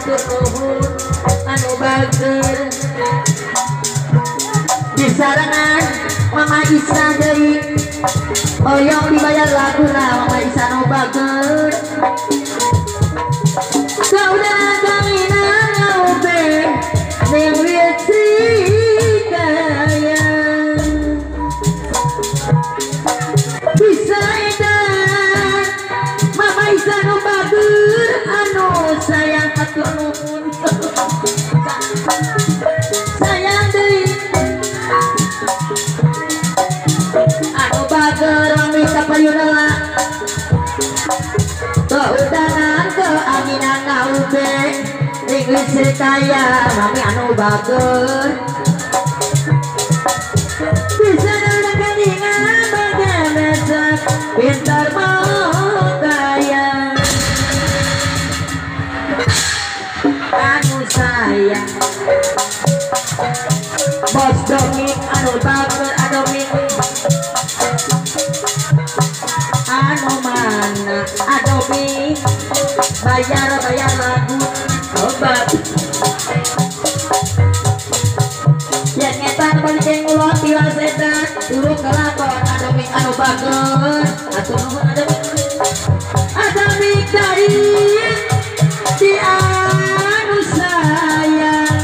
atur nuhun anu bager disarangan Mama Isa deui hoyong dibayar laguna Mama Isa anu bager kaudah gamina ngaube ning wieu kaya bisa edan Mama Isa anu bager anu sayang atur nuhun sayang deui anu bager mami kapayuna keudangan keanginan ngaube ning listrik kaya mami anu bager bisa nangkadingan bagaimana pintar mau kaya anu sayang bos Domik anu bager Adomik anu mana Adomik bayar lagu obat yang ngetan paling ngulot tiwas edan turun ke lakon Adomik anu bager atur nuhun Adomik dari di anu sayang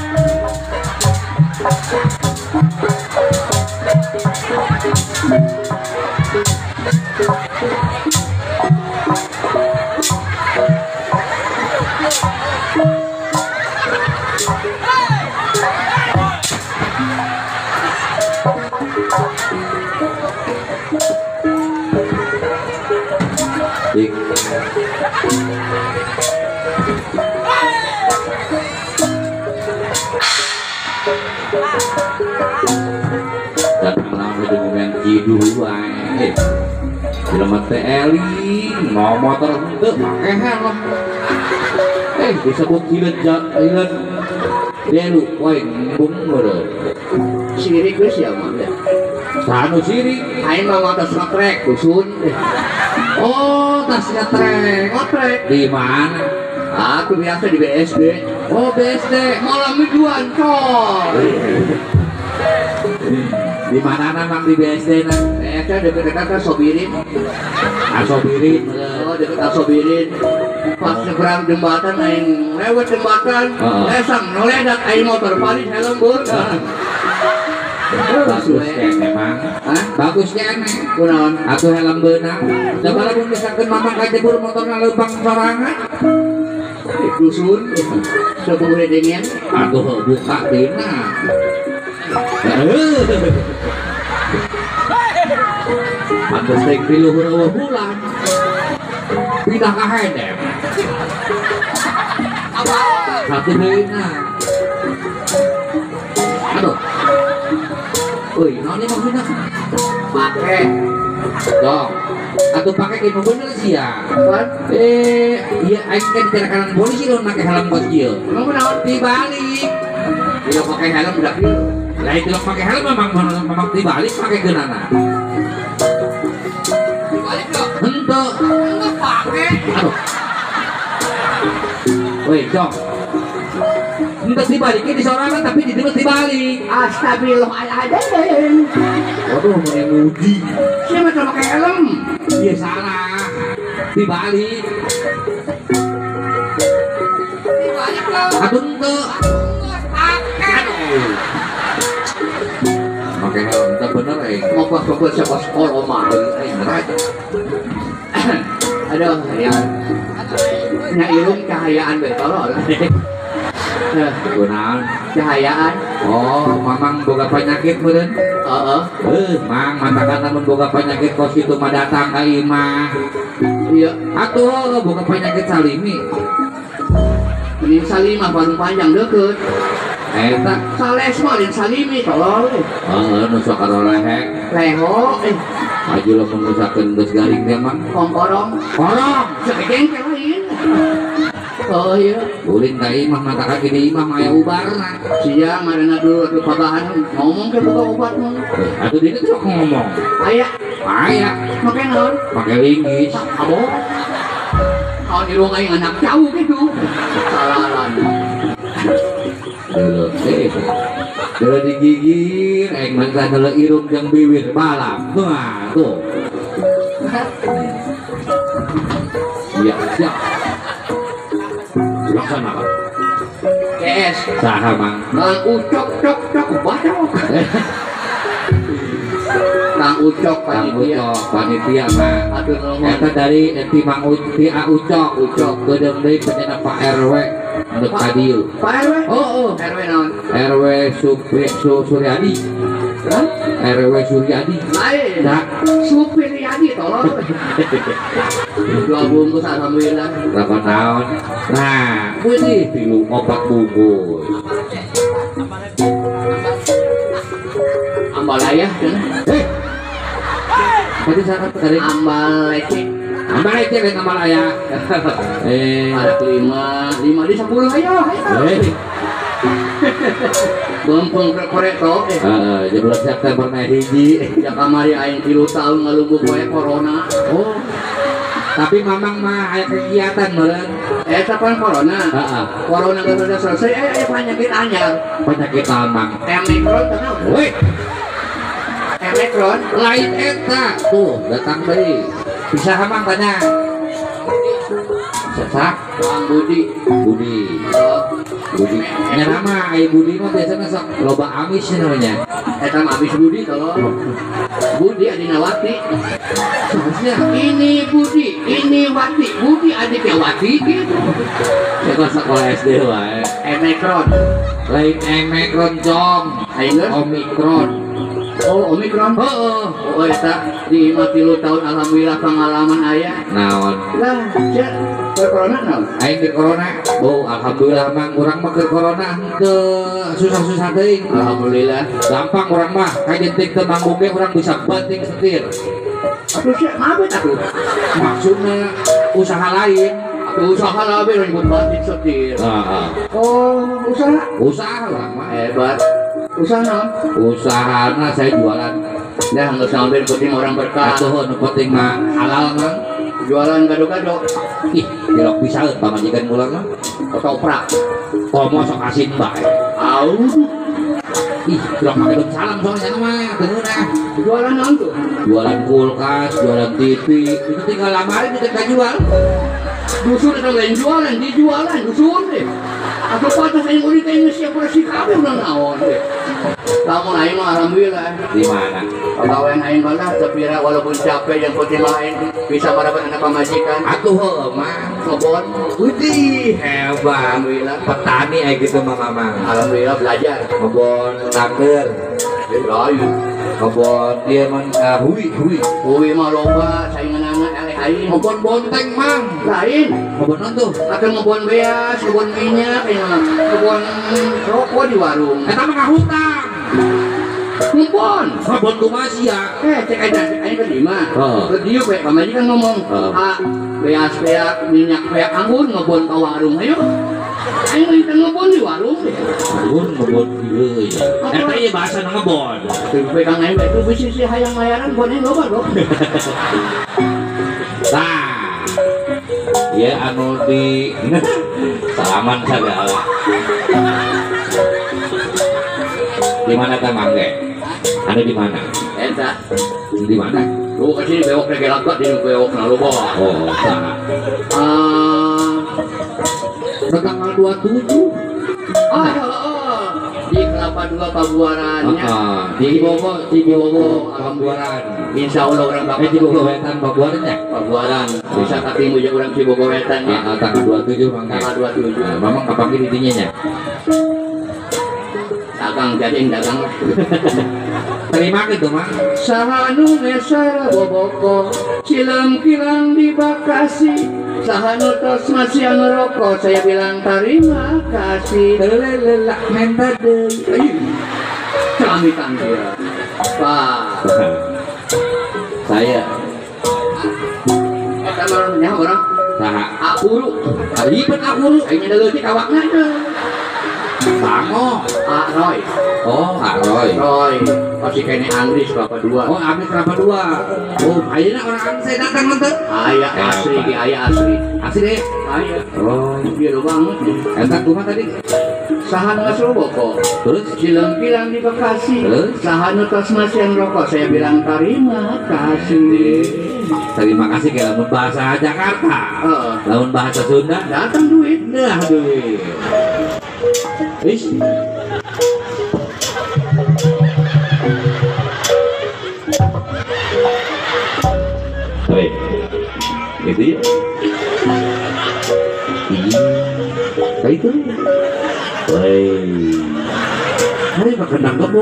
dulu aja film teli mau motor itu pakai helm disebut hilet dia lu poin bung bro sirik gue sih emang deh sanu sirik aing mah motor trek kusun oh tasnya trek di mana aku biasa di BSD oh BSD malam mingguan coy di mana namang di BSD nah saya dekat-dekat kan Sobirin oh dekat Sobirin pas nyebrang jembatan aing lewat jembatan lesang noledak aing motor paling helm bur bagusnya memang bagusnya aneh kunaon aku helm beunang coba lamun misalkan mamang kajebur motorna leumpang sorangan di dusun sebuah dengan aduh buka tina atau steak di luhur bulan pindah ke hedem satu dina aduh woi noni mau pindah pakai dong atau pakai kayak bener sih ya iya aing kan di kanan polisi lo pakai helm kecil lo kenapa dibalik dia pakai helm udah lah itu pakai helm memang dibalik pakai genana dibalik dong enggak pakai aduh woi dong enggak dibalikin di sorangan tapi dibalik astagfirullahaladzim waduh mau muji siapa coba pakai helm dia salah dibalik loh aduh enggak pakai helm tak bener mau pas siapa sekolah mah aduh ya irung cahayaan betolol gunaan cahayaan oh mamang boga penyakit meureun mang matakan namun boga penyakit kos itu mah datang ka imah iya atuh boga penyakit salimi ini salimah paling panjang deukeut eta sales mah din salimi tolol nu sok karo lehek leho maju lamun nusakeun geus garing teh mah korong segeng teh lain oh iya ulin ka imah mata kaki di imah maya ubarna sia marana dulu atuh pabahan ngomong ke buka obat mah atuh dia sok ngomong aya make naon make linggis Kalau di ruang aing anak jauh gitu. Salahan. Dulu digigir, aing mangsa dulu irung jeung bibir balap. Wah, tuh. Iya, siap. Laksanakan. KS. Saha mang. Kang Ucok cok badok. Kang Ucok panitia mah. Aduh nuhun. Eta dari ti Mang Ucok kedeung deui penjana Pak RW nu kadieu. Pak RW? Oh. RW naon? RW Suryadi. Hah? RW Suryadi. Lain. Nah, Supir Yadi tolong. 2 bungkus alhamdulillah. berapa tahun? Nah, wih tilu 4 bungkus. Ambalaya cenah. Tadi saya tadi Ambalece. Ambalaya kan Ambalaya. Ada 5 di 10 ayo. Bempeng korek to. 17 September na hiji. Ya kamari aing 3 tahun ngalungguh poe corona. Oh. Tapi mamang mah aya kegiatan meureun. Kapan corona? Heeh. Corona geus sudah selesai, penyakit anyar. Penyakit mamang. Omicron kenal? Woi, Omicron lain eta. Tuh, datang deui. Bisa hamang tanya. Sesak Bang Budi. Budi. Nya nama ai Budi mah biasana sok loba amis namanya. Eta mah abis Budi kalau Budi adina Wati. Seharusnya Ini Budi, ini Wati. Budi adiknya Wati gitu. sekolah sekolah SD wae. Omicron. Lain Omicron jong. Ayeuna Omicron. oh Omicron. Heeh. Oh eta di 50 tahun alhamdulillah pengalaman aya. Naon? Lah, cek corona naon? Aing di corona. Oh, alhamdulillah mang urang mah ke corona teu susah-susah teuing. Alhamdulillah. Gampang urang mah kajenting teu manggung ge urang bisa banting setir. Aduh cek mabet atuh. Maksudna usaha lain. Atuh usaha labe ribut banting setir. Heeh. Oh, usaha. Usaha urang mah. Hebat. Usaha naon? Usahana saya jualan. Dah nggak sampai penting orang berkah. Atuh nu penting mah halal mah. Jualan gado-gado. Ih, dilok bisa pamajikan kula mah. Ketoprak. Komo sok asin bae. Au. Ih, dilok make dong salam soalnya mah teuneuna. Jualan naon tuh? Jualan kulkas, jualan TV, itu tinggal lamarin kita jual. Dusun itu lain jualan, dijualan dusun deh. Aku patah aing urang teh geus siap bersih kabeh urang naon deh. Lamun aing mah alhamdulillah. Di mana? Pegawai aing mah sepira walaupun capek yang penting mah aing bisa merapat anak pamajikan. Atuh heuh mah. Kebon. Widih, hebat. Alhamdulillah. Petani aya gitu mah mamang. Alhamdulillah belajar. Kebon naker, Lain. kebon dia man hui. Uwi mah loba saingan anak eleh aing. Kebon bonteng mang. Lain. Kebon non tuh. Atau ngebon beas, ngebon minyak, ngebon rokok di warung. Eta mah ngahutang. Ngebon. Kebon kumaha Cek aja, aing ke Dima. Oh. Ke dieu we pamajikan ngomong. Oh. Beas beak minyak beak anggur ngebon ka warung. Ayo. Aing minta ngebon di warung. Kebon ieu ya. Eta ieu bahasa ngebon. Tapi kang aing itu bisnis hayang layaran bonnya loba dong. Nah, ya anu di salaman segala. Di mana teh mangge? Anu di mana? Eta. Di mana? Lu ke sini bewok lagi lagat di bewok na loba. Oh, sana. Tanggal 27. Di Kelapa Dua Pabuarannya. Di Cibogo Pabuaran. Insya Allah orang bakal Cibogo Wetan Pabuarannya. Pabuaran. Bisa ketemu juga orang Cibogo Wetan ya. Tanggal 27 mangge. Tanggal 27. Mamang kapan ini dinya nya? Dagang jadi dagang lah. Terima gitu mah. Sahanu mesara boboko, silam kilang di Bekasi. Sahanu tos masih ngerokok, saya bilang terima kasih. Lelelak menta deui. Celamitan dia. Pak. Saya Eta marahnya orang saha akuru. Ribet aku. Aing ada leutik awakna teh. Bango. Roy. Oh, Roy. Roy. Masih kene Andris Kelapa Dua. Oh, Abis Kelapa Dua. Oh, ayeuna orang Andris saya datang nonton. Aya asli, aya asli. Asli deh. Aya. Oh, Biru banget. eta kumaha tadi? Saha nu ngasroboko. Terus Cilempilang di Bekasi. Terus? Saha nu tos masian rokok. Saya bilang terima kasih. terima kasih ke lamun bahasa Jakarta. Lamun bahasa Sunda Datang duit. nah duit. Ish. Woi, gitu ya. Kayak itu. Woi, hari makan nangkep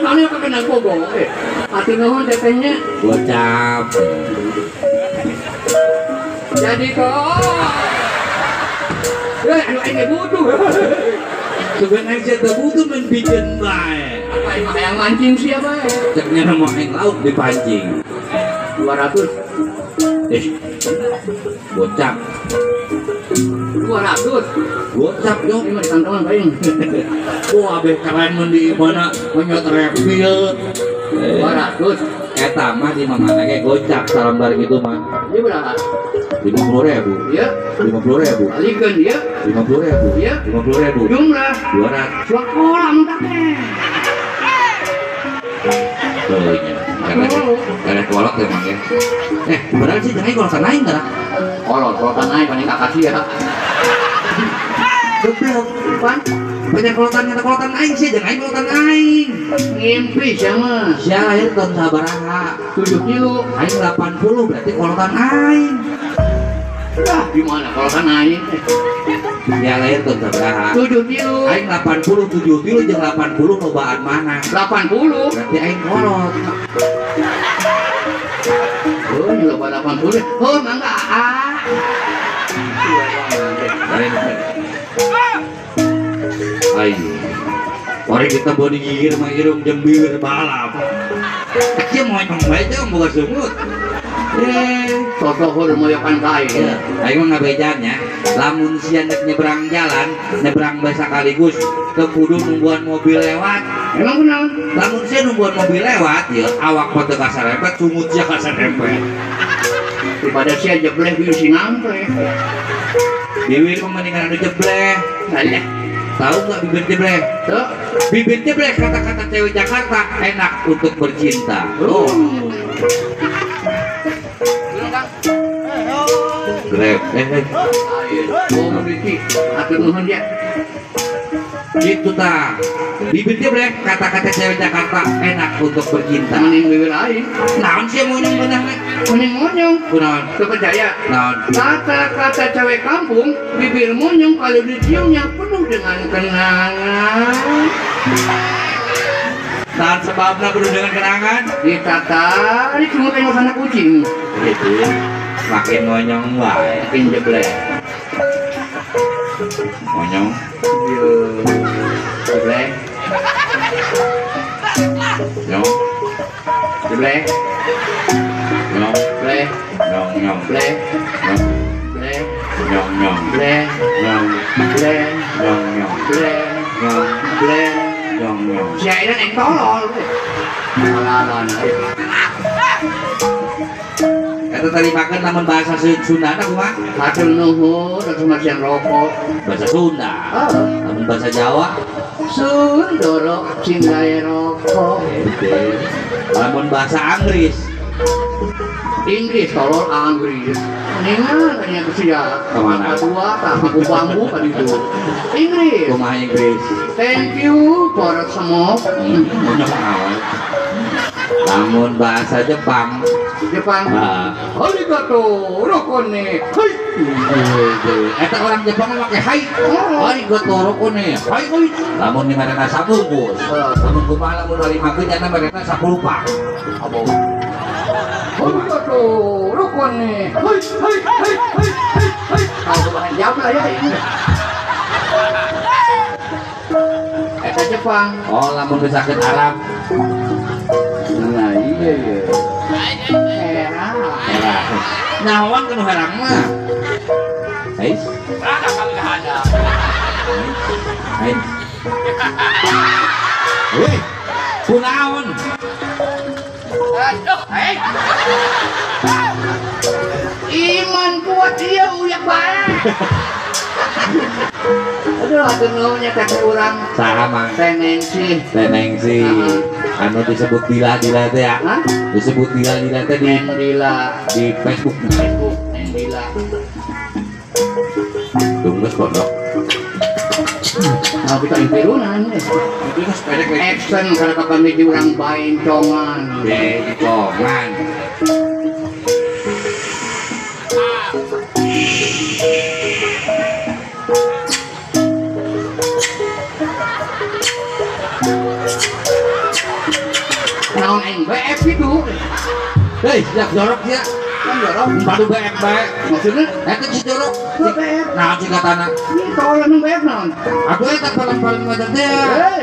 Mana yang kena gogong? Hati nuhun tetenya. Gocap. Jadi kok. Anu ini butuh. Sebenarnya saya butuh membikin baik. Apa yang mancing siapa ya? Ternyata mau yang laut dipancing. 200. Gocap. 200. Gocap dong. Ini mah di kantongan paling. Wah, abeh keren di mana menyot reptil. 200. Eta mah di mana kayak gocap salam dari gitu mah. Ini berapa? 50.000. Iya. 50.000. Balikan dia. 50.000. Iya. 50.000. Jumlah 200. suak kolam taknya. Karena kolot emang ya. Beneran sih jangan kolotan lain kan? Kolotan naik paling kakak sih ya. Geblok. Pan? Banyak kolotan aing sih jangan kolotan aing. Ngimpi sama. Sia lahir tahun sabaraha? 7 kilo. Aing 80 berarti kolotan aing. Dah gimana kolotan naik? Sia lahir tahun sabaraha? 7 kilo. Aing 80 7 kilo jeung 80 lobaan mana? 80. Berarti aing kolot. Oh, ini loba 80. Oh, mangga. Ayo, orang kita body gigir mah irung jeung bibir balap. Kecil mau nyong bae boga sumut. Sosok moyokan kain. Ayo mah ngabejanya, lamun sian nyebrang jalan, nyebrang bae sekaligus, teu kudu nungguan mobil lewat. Emang kenal? Lamun sian nungguan mobil lewat, ya awak mah teu kasarempet, sumut sia kasarempet. Daripada sia jebleh bieu si ngampreh. Bibir mah mendingan anu jebleh. Alah. Tahu nggak bibir jebleh? Tuh. Bibir jebleh kata-kata cewek Jakarta enak untuk bercinta. Oh. Grab. Oh, Riki, atur nuhun dia. Gitu ta. Bibir jebleh kata-kata cewek Jakarta enak untuk bercinta. Mending bibir lain. Naon sih mau nyong bener we? Mending monyong. Kunaon? Tuh percaya. Naon? Kata-kata cewek kampung, bibir monyong kalau diciumnya penuh dengan kenangan. Naon sebabna kudu dengan kenangan? Ditarik semua tengok sana kucing. Gitu. Makin monyong wae. Makin jebleh. Monyong. Jebleh. Nyong. Jebleh. Nyong. Jebleh. Nyong nyong. Jebleh. Nyong. Jebleh. Nyong nyong. Jebleh. Nyong. Jebleh. Nyong nyong. Jebleh. Nyong. Jebleh. Nyong nyong. Si Aidan yang tolol. Alalan. Eta tadi makan namun bahasa Sunda na kumaha? Hatur nuhun, terus masian rokok. Bahasa Sunda. Namun bahasa Jawa. Sundoro cintai rokok. Namun bahasa Inggris. Inggris tolol Inggris. Mendingan tanya ke sia. Kemana? Kedua, tak aku bambu kan itu. Inggris. Kumaha Inggris. Thank you for smoke. Monyong awal. Namun bahasa Jepang. Jepang. Arigato, rokone. Hai. Eta orang Jepang mah pakai hai. Arigato rokone. Hai hai. Lamun di mana sabungkus. Lamun kumaha lamun bari mageun nya mereka sapulupak. Abo. Arigato, rokone. Hai hai hai hai hai. Kalau bahan jawab lah ya ini. Eta Jepang. Oh, lamun geus Arab. Nah iya iya. Herang. Herang. Naon kana herang mah? Hai. Ada kami ada. Hai. Weh, kunaon? Aduh, Iman kuat dia uyak bae. Aduh ngomongnya kata orang Sama tenensi. Tenengsi. Anu disebut dila-dila teh ya. Hah? Disebut dila-dila teh di Nendila Facebook. Nendila. Tunggu kodok. Nah kita impirunan ya. Itu kan sepedek Action karena kami di orang bain congan. Becongan. Naon NBF itu. Hei, jak jorok ya. Kan dorong. Padu baik baik. Maksudnya Itu si jorok. NBF. Nah, si katana. Itu orang NBF naon. Aku eta paling macam dia.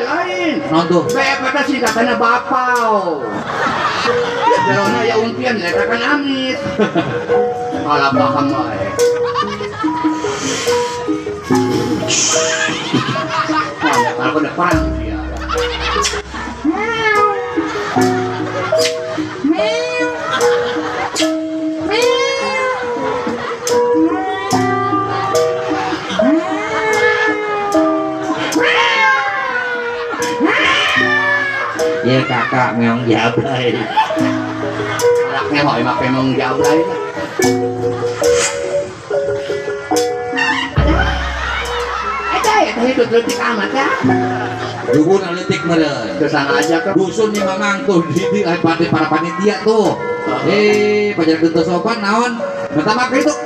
Lain. Naon tuh? BF kata sih katanya bapau. Jarona ya untian letakkan amit. Malah paham wae. Wah, kalau udah perang dia. Ya kakak meong jablay. Anaknya hỏi pakai mong jablay. Hidup letik amat ya. Dukun aletik meren. Kesana aja ke Dusun yang memang tuh di para panitia tuh. Pajar gentos sopan naon. Pertama kali tuh.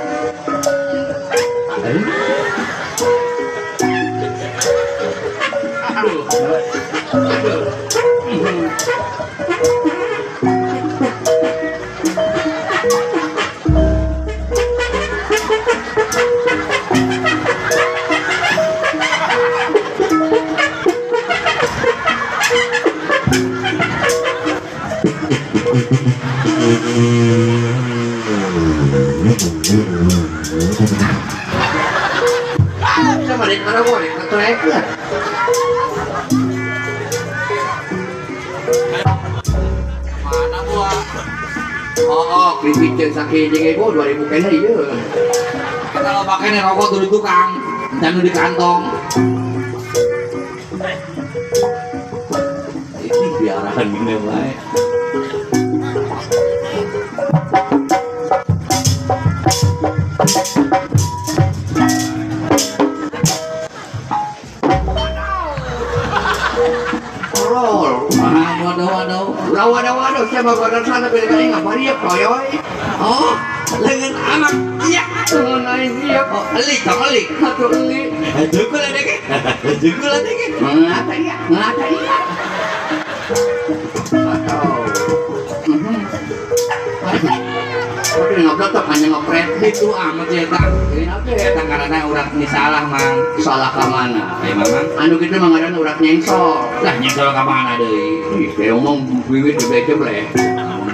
Sama dek karena boleh ketrek ya. Mana gua? Oh, kritik sakit jeung ego 2000 kena ieu. Kalau pakai nih rokok dulu tukang dan di kantong. Ini biarahan gini baik. Waduh, saya mau ke sana beli ngapa dia koyoy. Oh, lengan anak iya. Naik dia. Oh, elik, kamu elik. Satu ini. Jukul ada ke? Jukul ada ke? Ngata iya. Tapi ngobrol tuh hanya ngepret. Itu amat ya tak. Kita karena urat ini salah mang. Salah ke mana? Mamang. Anu gitu mangadaran urat nyengsol. Lah nyesel ke mana deh? Saya ngomong wiwit di beca boleh.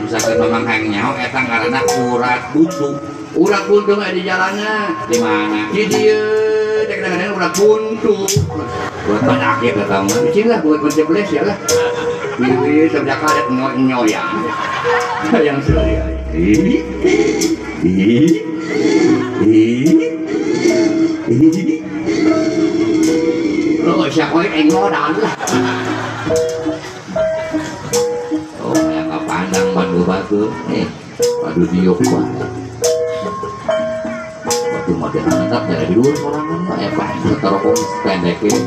Bisa ke mamang hang nyaho etang karena urat buntu. Urat buntu di jalannya. Di mana? Di dia. Kadang-kadang urat buntu. Buat penyakit atau mah? Kecil lah buat berjebles ya lah. Wiwit sejak ada nyoyang. Yang sulia. Rồi siapa yang ngodan lah. Oh, yang nggak pandang batu padu diok pak. Waktu model anak jadi di luar orang kan pak taruh komis pendek ini.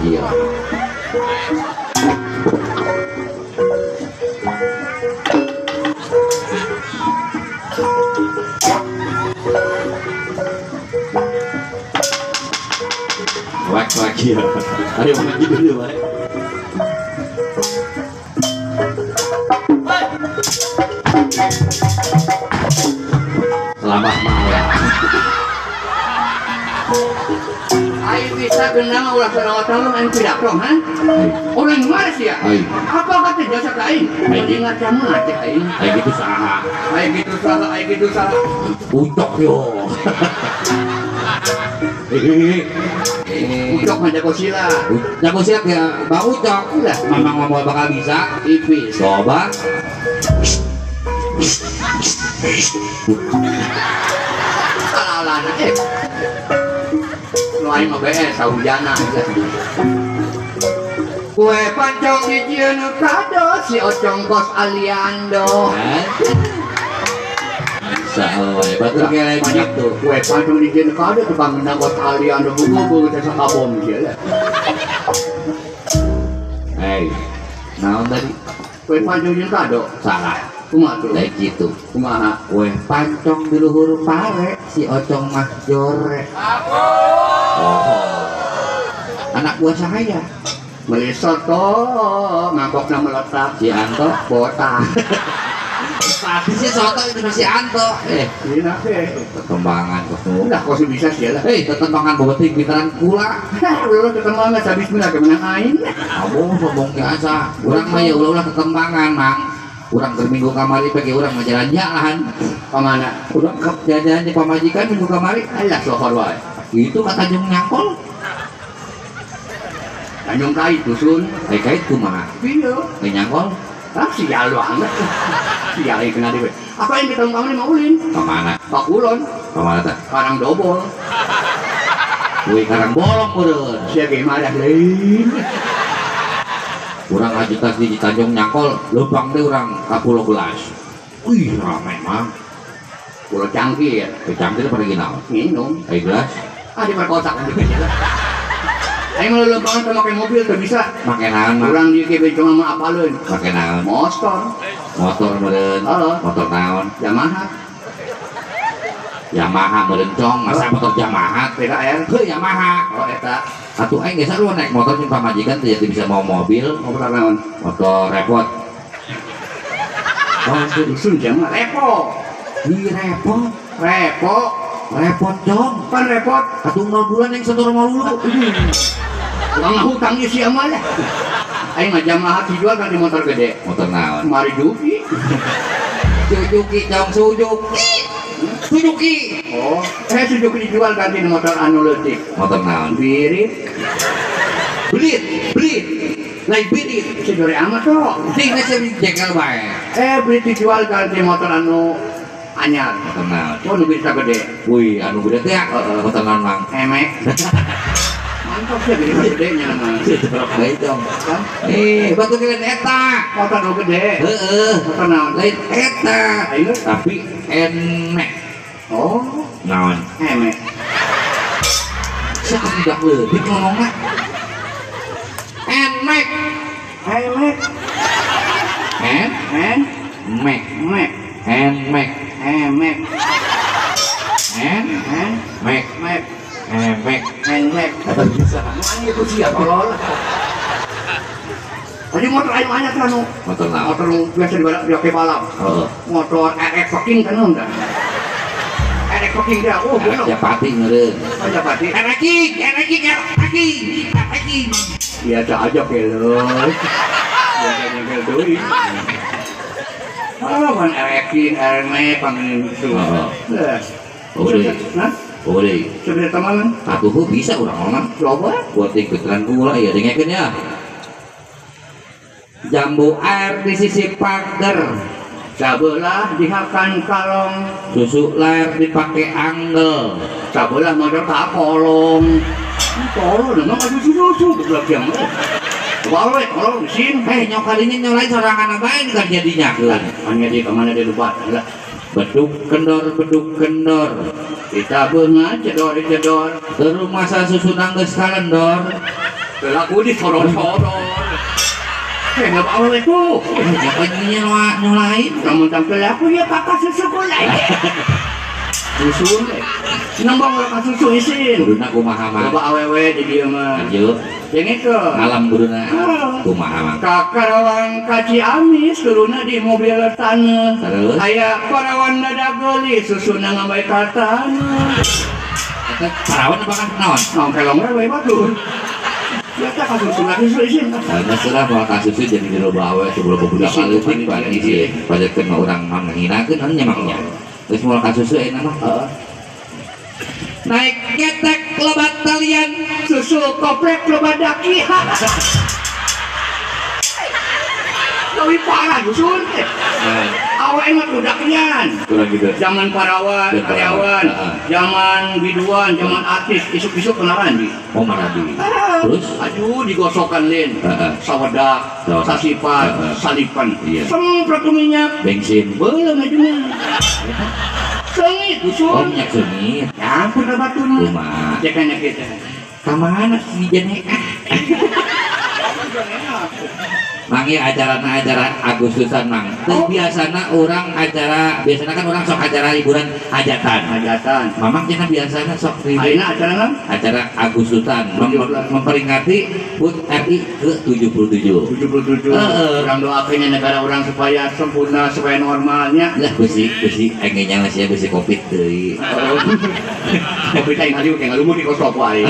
Iya. Wak ya. Ayo maju dulu, Pak. Selamat malam. Ayo bisa gendang ulah sarawat tolong aing tidak dong, ha? Orang mana sih ya? Apa kata jasa kain? Mengingat kamu aja aing. Kayak gitu saha. Ayo gitu salah. Ucok yo. Ucok mah jago sila. Jago siap ya, Bang Ucok. Udah. Mamang ngomong bakal bisa. Tipis. Coba. Salah anak Lu aing mah BS sahujana. Kue pancong dijieun kado si Ocong kos Aliando. Sawe, batur kira gitu. Kue pancong dijieun kado tukang menang kos Aliando buku teh sakabom dia. Hei, naon tadi? Kue pancong dijieun kado. Salah. Kumaha tuh? Kayak gitu. Kumaha? Kue pancong di luhur pare, si Ocong mah jore. Oh. Anak buah saya. Melisot toh, mangkokna meletak. Si Anto. Botak. Pasti si Soto itu si Anto. Ini teh. Perkembangan kok. Udah kok bisa sih lah. Perkembangan boboting bitaran kula. Ulah ketembangan habis mina kemenang aing. Kamu sombong biasa. Urang mah ya ulah kekembangan, Mang. Urang ke minggu kamari pagi urang mah jalan-jalan. Kemana? Urang ke jalan di pamajikan minggu kamari. Alah sohor wae. Itu kata Tanjung Nyangkol. Tanjung Kait dusun. Kait kumaha? Iya. Kayak Nyangkol. Sial banget. Sial yang kena dewe. Apa yang kita kamari mau ulin? Kemana? Pak Kulon. Kemana tak? Karang dobol. Wih karang bolong meureun. Sia ge madah lain. Urang ajutas di Tanjung Nyangkol, lubang deh urang ka Pulau Gelas. Wih ramai Mang. Pulau Cangkir. Kecangkir pada ginau. Minum. Kayak gelas. Di perkosak di kecil. Aing mau lombangan sama pakai mobil tuh bisa. Pakai naon Mang? Urang di kebe cuma mah apaleun. Pakai naon? Motor. Motor meureun. Motor naon? Yamaha. Yamaha meureun cong, masa motor Yamaha? PKR. Heuh Yamaha. Oh eta. Atuh aing geus lu naik motor jeung pamajikan teh jadi bisa mau mobil, Motor naon? motor repot. Oh, itu dusun jam repot. Ih repot. Repot. Jong. Kan repot. Atuh 0 bulan yang setor mau lulu. Urang hutang di sia mah lah. Aing mah Yamaha dijual kan di motor gede. Motor naon? Mari Juki. Suzuki jong Suzuki. Oh, Suzuki dijual kan di motor anu leutik. Motor naon? Birit. Belit. Lain birit. Sedore amat kok. Ting geus jengkel bae. Birit dijual kan di motor anu anyar. Motor naon? Oh, nu bisa gede. Wih, anu gede teh motor naon Mang? Emek. Mantap sih gede-gedenya mah. Jorok bae jong. Batu kalian eta. Motor nu gede. Heeh. Motor naon? Lain eta. Ayo. Tapi enek. Oh, Naon? emek. Siapa tidak lebih ngomongnya? Enek. Emek. Emek. Emek. Emek. Emek. Emek. Emek. Emek. Emek. Kata bisa. Mana itu sih ya tolol. Tadi motor aing banyak kan nu. Motor naon? Motor nu biasa dipakai balap. Heeh. Motor RX fucking kan enggak. RX fucking dia. Oh, bener. Ya pati ngeureun. Aja pati. Ereking. Biasa aja kelos. Biasa nyengkel deui. Kan RX, RMX panggilin itu. Boleh. Hah? Boleh. Sudah teman? Atuh bisa urang mah. Coba. Buat ikutan kula ya dengekeun ya. Jambu air di sisi pagar, Sabelah dihakan kalong, susu ler dipakai anggel. sabelah modal tak kolong. Kolong memang ada susu betul yang kolong sin. Nyok kalinya nyolain sorangan abain kan jadinya kan. Hanya di kemana dia lupa lah. Beduk kendor. Kita benga cedor. Ke rumah saya susu nangges kalendor. Pelaku di sorot. Nggak apa itu. Nyokanya nyolain. Namun tampil aku ya kakak susu kulai. Susu nambang kakak susu isin. Guruna kumaha mah. Coba awewe di dia mah. Lanjut. Yang itu. Alam guruna kumaha mah. Kakarawang kaci amis turunnya di mobil tanah. Terus? Ayah parawan dada geli susu ngambai katana. Parawan apa kan naon? Naon kelongnya we batur. Ya tak kasus lagi seueun. Karena setelah mau kasusnya jadi di loba awe sebelum budak kalitik pada isi pada kena orang menghinakeun anu nyemaknya. Terus mau kasusnya enak mah. Naik ketek lebat talian Susul koplek loba daki. Tapi parah dusun. Awak mah budaknya. kurang gitu. Zaman parawan, karyawan, zaman biduan, zaman artis, isuk-isuk kenalan di. Oh Maradi. Terus Aduh digosokkan lin, sawadak, Sawadak. sasipan, salipan, Iya. semprot ke minyak, bensin. belum aja mah. Sengit Oh dusun. minyak sengit. Campur ke batu mah. Kumaha? Jakanya kita. Kamana si Jane? Mangi acara Agustusan mang. Terus biasana orang acara biasana kan orang sok acara hiburan hajatan. Hajatan. Mamang cenah biasana sok ribut Aina acara kan? acara Agustusan memperingati HUT RI ke-77. 77. Orang doakannya negara orang supaya sempurna, supaya normalnya. Lah besi engenya masih besi Covid deui. Tapi saya ngaliu kayak ngalumu di kosop wae.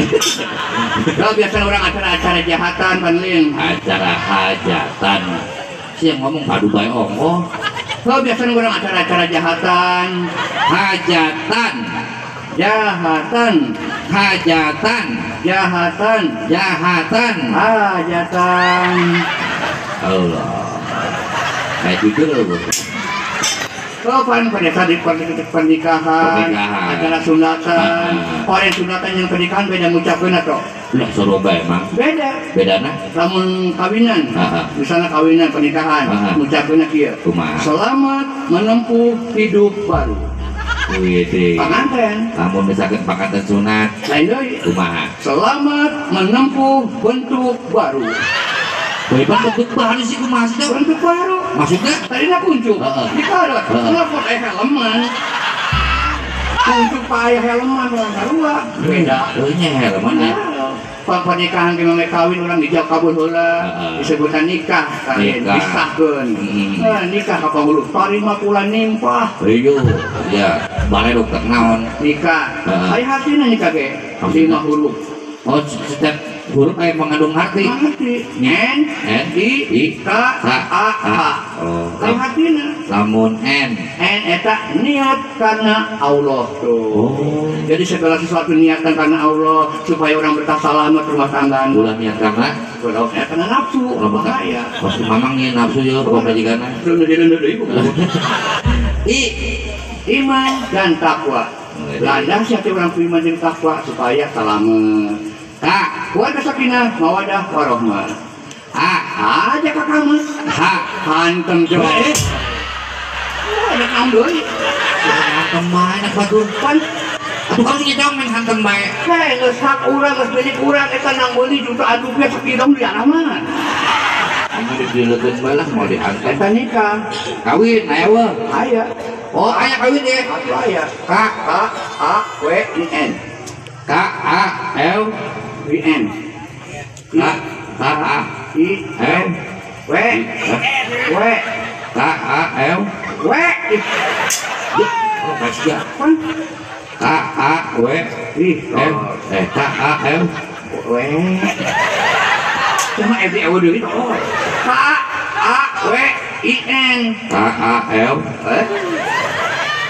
Kalau biasa orang acara-acara jahatan panlin. Acara hajatan. Si yang ngomong padu bae ongkoh. Kalau biasa orang acara-acara jahatan, Hajatan. jahatan, Hajatan. jahatan, Jahatan. hajatan. Allah. Kayak gitu loh. Kalau pada saat di pernikahan, acara sunatan, orang sunatan yang pernikahan beda ngucapkan atau Lah Surabaya emang beda. bedana Namun kawinan, Aha. misalnya kawinan pernikahan, Aha. ngucapkan kia. kumaha. Selamat menempuh hidup baru. Wih, Pengantin, kamu misalkan pangkatan sunat lain deui. kumaha. Selamat menempuh bentuk baru. Wih, bentuk baru sih kumaha sih tau? Bentuk baru. Maksudnya? Tadi nak kuncup, Heeh. dikarot, Heeh. ngelapot helman. Kuncup payah helman orang sarua. Beda. Oh ini helman ya. Pernikahan kita mulai kawin orang dijawab kabul heula disebutan nikah kalian Nikah. disahkeun. Hmm. Nah, nikah kapan dulu? Tarima pula nimpah. Iyo, ya, balai dokter naon. Nikah. Heeh. Ai hatina nikah ge. Maksudnya? 5 huruf. Oh, setiap huruf kayak mengandung arti. Hati. N, I, K, A, H. Oh, Ai hatina. lamun N. N eta niat karena Allah tuh. Oh, Jadi segala sesuatu niatan karena Allah supaya orang betah selamat rumah tangga. ulah niat karena Kalau karena nafsu, bahaya. pasti mamang nih nafsu ya, pokoknya jigana. Iman dan takwa. Landang siapa orang iman dan takwa supaya selamat. Kak, Kuat sakinah, mawadah, warohmah. Aja kakak mas. Hantem coba. Ada kamu doi. hantem bae nak batur. Kan, Atuh kamu nyedong main hantem bae. kayak ngesak urang, ngesmilik urang, eta nang beli juta aduknya sekidong di alaman. Ini dileukeun bae lah mau diangkat. Eta nikah, Kawin aya weh. ayah. Oh, aya kawin ya. Aku ayah. K A, W, I, N. K A L W, N. K A I, L W, W, K A L. W. Oh, kasih ya. Kan? K A W Ih, M K A L. W. Cuma every hour dulu. K, A, W, I, N. K A L.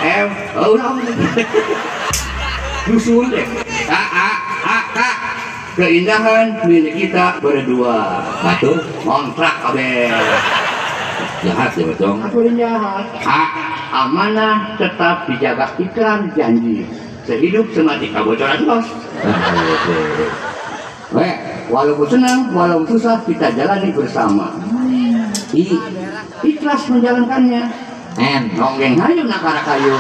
L. Oh, no. Dusun deh. K A K. Keindahan milik kita berdua. Batur. Kontrak kabeh. Jahat ya betul. Aku yang jahat. A. Amanah tetap dijaga ikrar janji. Sehidup semati kabocoran bos. Weh, Walaupun senang, walaupun susah kita jalani bersama. I Ikhlas menjalankannya. N. Nonggeng hayu nakara kayu.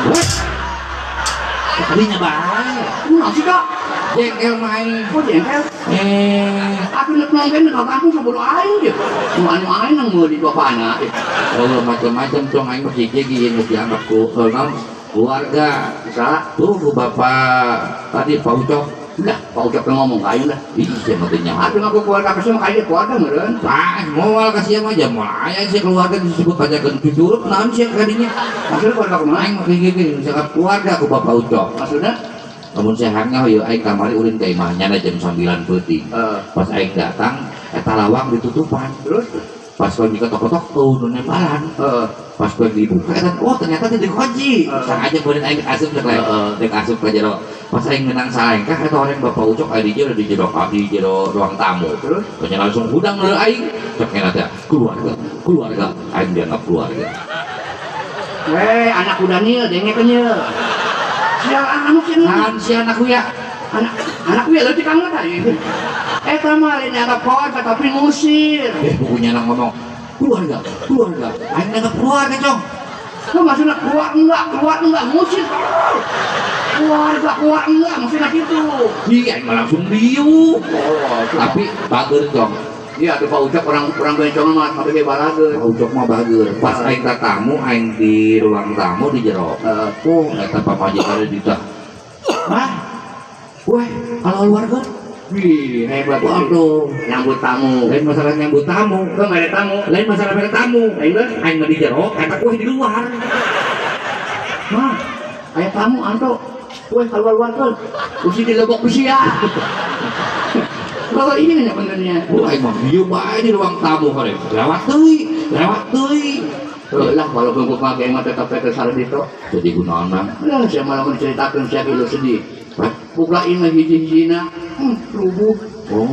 Tadinya bae. Nasi kak. Jengkel main. Kok jengkel? Aku nak nonggeng nak aku sebelum aing dia. Anu aing nang mau di bapana. Oh, macam-macam cong aing mesti gigi yang dianggap ku keluarga. Bisa. Tuh ku bapak tadi Pak Ucok. Dah, Pak Ucap ngomong kayu dah. Iya matinya. Aku ngaku keluarga kesem kayu keluarga meureun. Pak, moal kasih aja mulai sih keluarga disebut aja kan cucurup naon sih kadinya. Maksudnya keluarga kumaha? Aing mah gigi misalkan keluarga ku bapak Ucok. Maksudnya namun sehatnya ya aing kamari ulin ka imahnya jam 9 peuting. Pas aing datang eta lawang ditutupan. Terus Pas kau diketok-ketok tuh nembalan. Pas kau dibuka eta oh ternyata teh dikunci. Sengaja beureun aing asup dek asup ka jero. Pas aing menang salengkah eta orang Bapak Ucok aya di jero ruang tamu. Terus Kayaknya langsung hudang leuh aing. Cek ngena teh keluarga aing dianggap keluarga. anak udah nih dengekeun ye. Sial anu cenah. Naon si anakku ya? Anak gue leutik angkat tadi. Eta mah lain anggap kawan tapi ngusir. Bukunya nang ngomong keluarga. Aing dianggap keluarga, Cong. Itu maksudnya keluar enggak, ngusir. Keluar enggak, maksudnya gitu. Aing mah langsung diu. Tapi bager, Cong. Iya, tuh Pak Ucok orang bencong mah tapi kayak balager. Pak Ucok mah bager. Pas aing ka tamu, aing di ruang tamu di jero. Eta pamajikan ditah. Mah. Weh, kalau keluarga Wih, hebat. waduh, Nyambut tamu. lain masalah nyambut tamu. Itu nggak ada tamu. Lain masalah ada tamu. Lain kan? Aing mah di jero, eta kueh di luar. Mah, kayak tamu anto. Weh, keluar kan. Usi di lebok usia. Kalau ini kan benernya. Wah, aing mah dieu bae di ruang tamu kare. Lewat deui. Lah, kalau bengkok pakai mah tetap sarang itu. Jadi gunaon mah? Lah, saya malah menceritakan saya kilo sedih. Buka ini hiji-hijina, rubuh. Oh,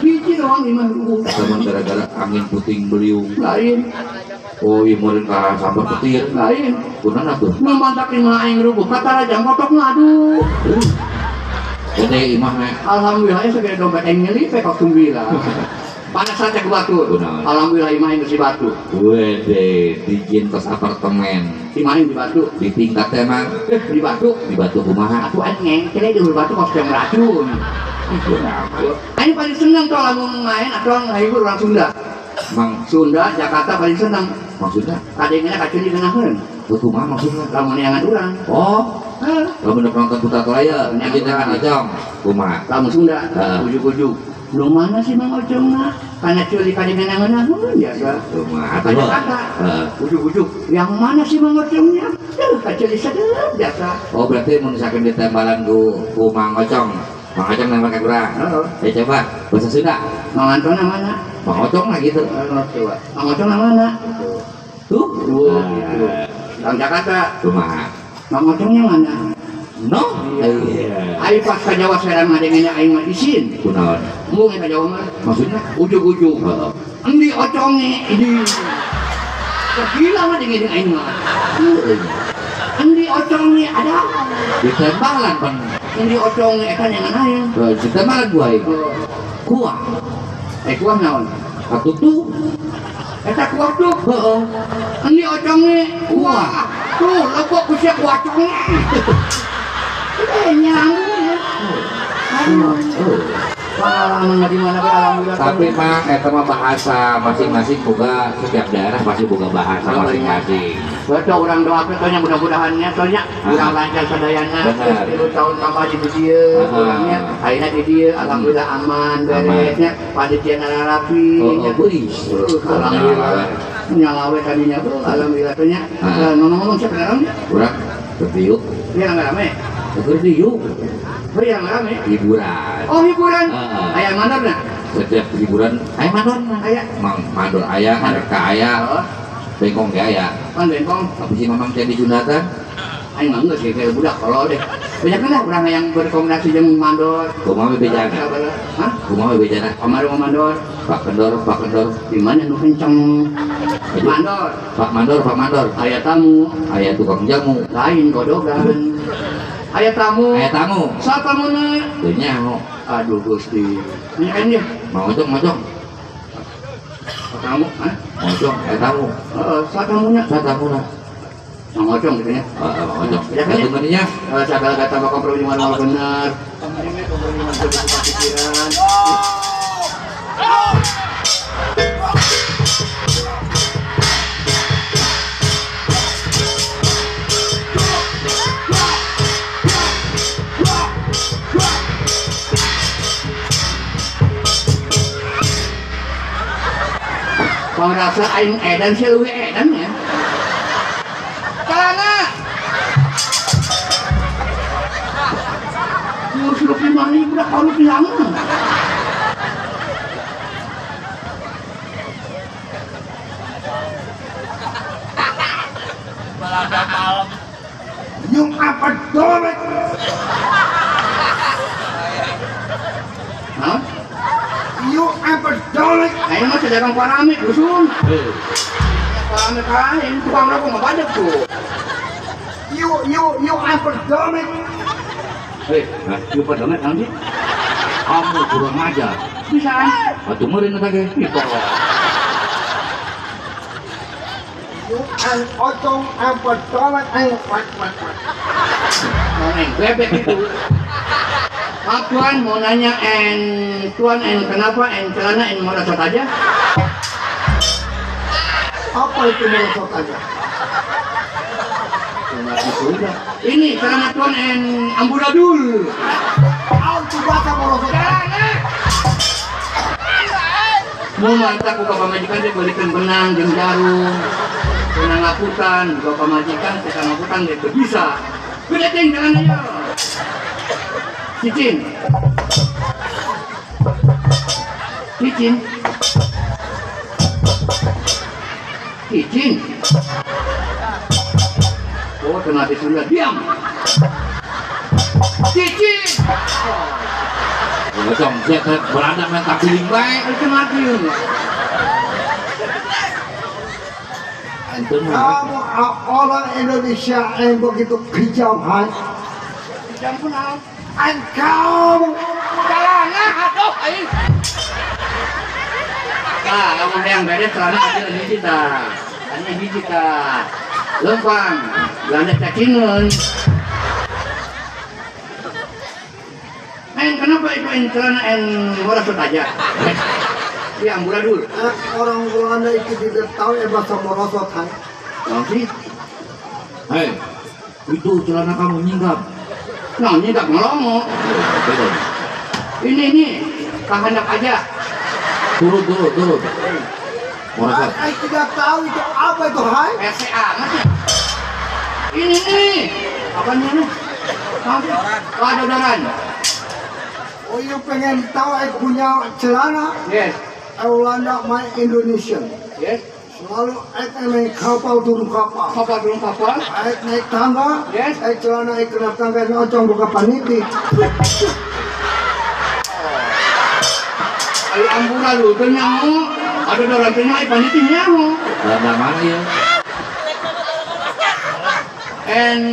Hiji doang imah rubuh. sama gara-gara angin puting beliung. Lain, Oh, iya meureun ka sambar petir. lain. Kunaon atuh? Membantak imah aing rubuh. Kata raja kotok ngadu. Gede imah mah. Alhamdulillah ya segede dompet aing nyelipek kok tumbila. Panas saja ke batu. Benar. Alhamdulillah imah aing si batu. Wede, dijin tos apartemen. Imah aing di batu. Di tingkat teh mang Di batu. di batu kumaha. Aku aneh, kira di batu kok yang racun. Aing paling seneng kalau lamun main atau ngahibur orang Sunda. Mang Sunda, Jakarta paling seneng. maksudnya Kadangnya kacun di tengahkan. kumaha maksudnya? Lamun neangan urang. Oh, lamun nonton Putra Raya, nyakitnya kan Acong. Kumaha? Lamun Sunda, Heeh. ujuk-ujuk. Lu mana sih Mang Ocong na? Karena curi kadang nangan biasa. Kumaha atuh? Kata-kata, Heeh. ujuk-ujuk. Yang mana sih Mang Ocongnya? Kacuri sedep biasa. Oh, berarti mun misalkan ditembalan ku Mang Ocong. Mang Ocong nembak ka urang. Heeh. Coba bahasa Sunda. Mang Anton mana? Mang Ocong lah gitu. Coba. Mang Ocong mana? Tuh. Gitu. Orang Jakarta, Kumaha? Mang Ocongnya mana? No? Iya. Ayo pas ke Jawa serang ngadengnya aing mah isin. Kunaon? Mung ke Jawa mah. Maksudnya? Ujuk-ujuk. Heeh. Endi ocongnya ini. Gila mah dengan aing mah. Endi ocongnya ada. Ditembalan pan. Endi ocongnya eta yang aing. Ditembalan gua ieu. Kuah. Kuah naon? Katutu. Eta kuah tuh. Heeh. Endi ocongnya kuah. Tuh, lebok ku sia kuah ocongnya. Nyambung ya. Pengalaman nggak di mana alhamdulillah. Tapi mah eta mah bahasa masing-masing boga setiap daerah pasti boga bahasa masing-masing. Betul orang doa katanya mudah-mudahannya soalnya kurang lancar sadayana. Benar. 10 tahun tambah di dieu, orangnya akhirnya di dieu alhamdulillah aman beresnya panitia rapi. Alhamdulillah. Nyalawe tadinya tuh alhamdulillah tanya. Ngomong-ngomong siapa namanya? Kurang berdiuk. Dia enggak rame. Berdiuk. Oh iya enggak rame. Hiburan. Oh hiburan. Aya mandorna. Setiap hiburan aya mandor. Aya. Mang mandor aya, mereka aya. Bengkong ge aya. Pan bengkong. Tapi si Mamang teh di Junatan. Aing mah enggak sih kayak budak kalau deh. Banyak kan orang yang berkomunikasi jeung mandor. Kumaha bebejana? Hah? Kumaha bebejana? Kemarin sama mandor. Pak Kendor. Di mana nu kenceng? Mandor. Pak Mandor. Aya tamu, Aya tukang jamu. lain godogan. Aya tamu. Aya tamu. Sa tamuna. Teu nyaho. Aduh Gusti. Nyain dia. Mojong. Tamu, hah? Mojong, aya tamu. Sa tamunya. Sa tamuna. Mang Ocong gitu ya. Mojong. Ya kan ya? Temennya Segala kata bakal perlu dimana benar. Ini kompromi pikiran. Kalau rasa aing edan sih lu edan ya. Kalana. bilang. Yung apa domek? Hah? Yung apa domek? Nah, ini mah sedang paramik, dusun. Paramik kain, tukang rokok mah banyak tuh. Yung apa domek? Lupa banget nanti. Kamu kurang ajar. Bisa. Atuh meureun eta ge. Yung ang otong apa domek ang wat. Neng bebek itu. Maaf Tuan, mau nanya Tuan kenapa celana merosot aja? Apa itu merosot aja? Sudah. Ini celana Tuan amburadul. Itu bahasa merosot aja. Mau mantap buka pamajikan dia belikan benang, jeung jarum. Benang ngaputan, buka pamajikan, kita ngaputan dia bisa. Gede ting celananya. Cicin. Cicin. Cicin. Oh, kena disuruh diam. Cicin. Dong, saya berada main tapiling baik. Itu mati. Kamu orang Indonesia yang begitu kejam, hai? Jam pun out. Engkau Celana, aduh, ayo. Nah, kamu yang beres celana kecil hiji dah. Hanya hiji dah. Lempang, belanda cacingan. Kenapa itu celana merosot aja? Dia amburadul. orang Belanda itu tidak tahu bahasa merosot, hai? Nanti, Hei, itu celana kamu nyinggap. nanti tak ngelongo. Ini, kehendak aja. Turun. Merosot. Saya tidak tahu itu apa itu, hai? RCA, masih. Ini nih, apa nih? Kadodaran. Oh, you pengen tahu saya punya celana? Yes, Belanda main Indonesian. yes. Selalu saya naik kapal turun kapal. Kapal belum kapal. Saya naik tangga. Yes. Saya celana saya kena tangga nocong buka paniti. Ayo amburadul teu nyaho. Kadodaran teh nyaho paniti nyaho. Celana mana ya?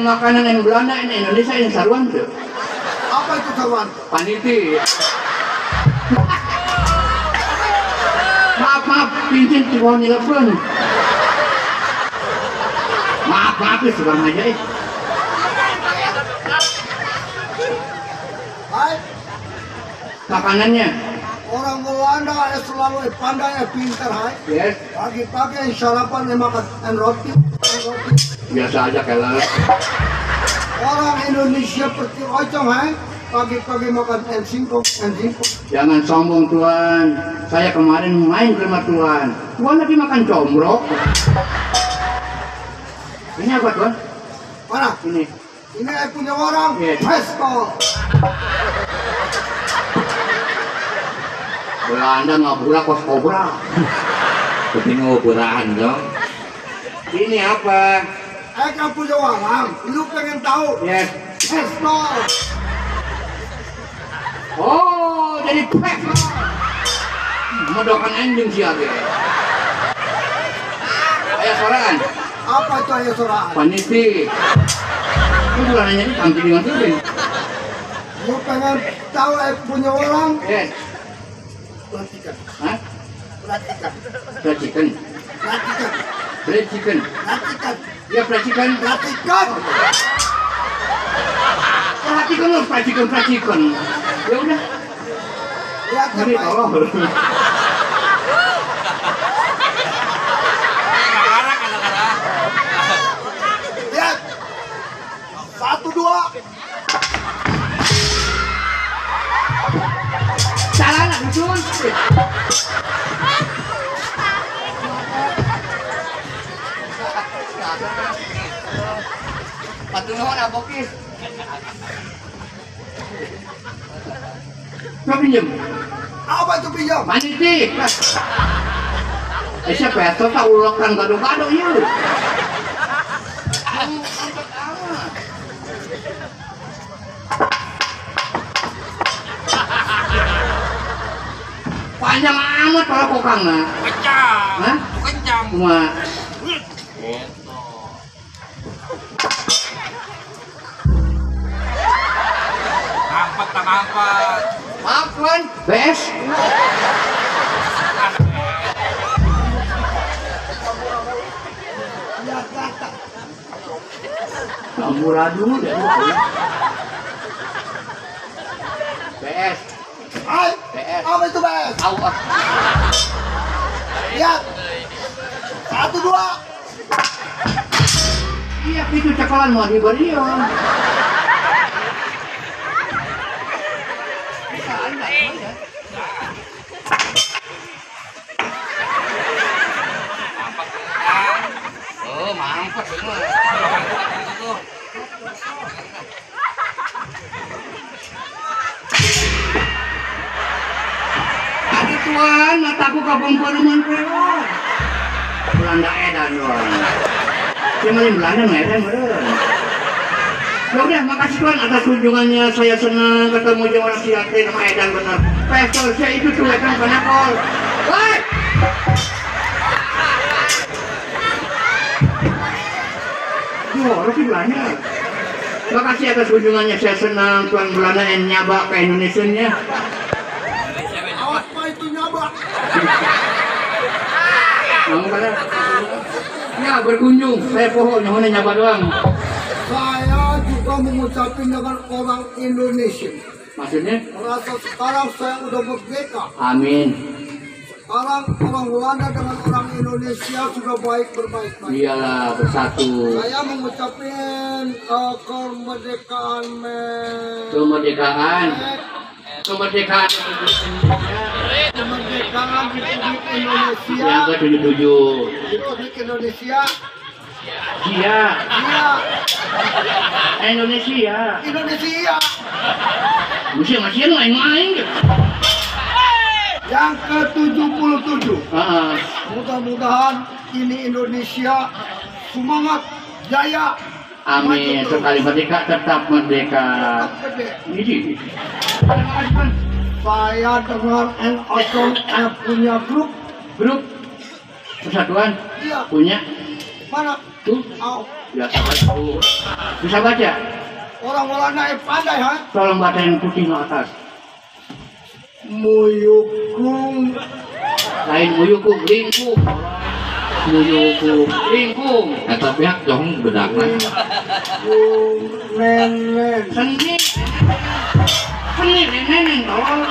Makanan yang Belanda ini Indonesia yang saruan tuh. Apa itu kawan? Paniti. Maaf, pincin tuan telepon. Maaf, sudah aja eh. Hai, Makanannya, orang Belanda selalu pandai pintar, hai. yes, Pagi-pagi yang sarapan yang makan roti. biasa aja kelas. Orang Indonesia seperti ocong, hai. Pagi-pagi makan singkong. Jangan sombong tuan. Saya kemarin main ke rumah tuan. Tuan lagi makan combrok. Ini apa tuan? Mana? Ini. Ini saya punya orang. Yes. Pestol. Belanda nggak pula kos kobra. Penting ngobrolan dong. Ini apa? Saya kan punya orang. Lu pengen tahu? Yes. Pestol. Oh, jadi pek. Modokan anjing siapa? Ayah sorangan. Apa itu ayah soraan? Paniti. Itu bukan hanya di tampil dengan turin. Lu pengen tahu saya punya orang? Yes. Perhatikan. Hah? Perhatikan. Fried chicken. Perhatikan. Fried chicken. Perhatikan. Ya fried chicken. Perhatikan. Perhatikan loh fried chicken. Ya udah. Lihatkan Ini baik. tolong. Lihat. 1, 2. Salah lah dusun. Patuh naon abokis. Coba pinjem. Apa itu pinjam? Manitik. Siapa ya? Tak ulokan gado-gado yuk. Panjang amat kalau kokang nah. Kencang. Hah? Kencang. Cuma Angkat tak angkat. maaf Tuan. Bes. Amburadul ya. Bes. Hai, PS. apa itu bes? Awas. Lihat. 1, 2. Iya itu cekalan mau diberi ya. Oh, mangkok semua. Aduh Tuan, mataku kapan perumahan peron. Belanda edan doang. Cuma yang Belanda nggak edan meren. Ya udah, makasih Tuan atas kunjungannya. Saya senang ketemu dengan orang Siate sama edan benar. Pastor saya itu tuh edan panakol. Woi! Duh, orang sih Belanda. Makasih atas kunjungannya. Saya senang Tuan Belanda yang nyabak ke Indonesia-nya. Apa itu nyabak? Kamu pada ya berkunjung. Saya pohon yang nyabak doang. Saya juga mengucapkan dengan orang Indonesia. Maksudnya? Merasa sekarang saya udah merdeka. Amin. Sekarang orang Belanda dengan orang Indonesia sudah berbaik-baik. Iyalah bersatu. Saya mengucapkan kemerdekaan Kemerdekaan. Kemerdekaan kemerdekaan Republik Indonesia. yang ke-77. Republik Indonesia. Iya. Iya, Indonesia. Indonesia. Masih main-main. Yang ke-77. Heeh. Mudah-mudahan ini Indonesia semangat jaya. Amin. Sekali merdeka tetap merdeka. Ini. Saya dengar Ocong punya grup. Persatuan Iya, punya mana? tuh. Oh, Ya tahu. Bisa baca? orang-orang naik pandai, ha? Tolong bacain putih ke atas. Muyukung. Lain muyukung, lingkung. Muyukung, lingkung. Eta pihak jong bedakna. Nenen. Seni. Seni, neneng, tolong.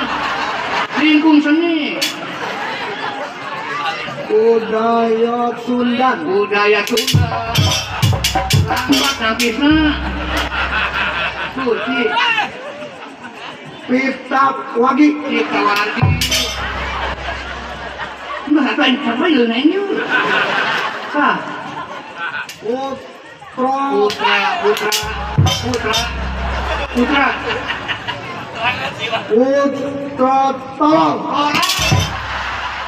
Lingkung seni. Budaya Sundan. Budaya Sunda. Lambat napisna. Suci. Pitap Wagi. Kita wargi. Nah, apa yang nanya? Hah? Putra. Putra. Putra Tolong.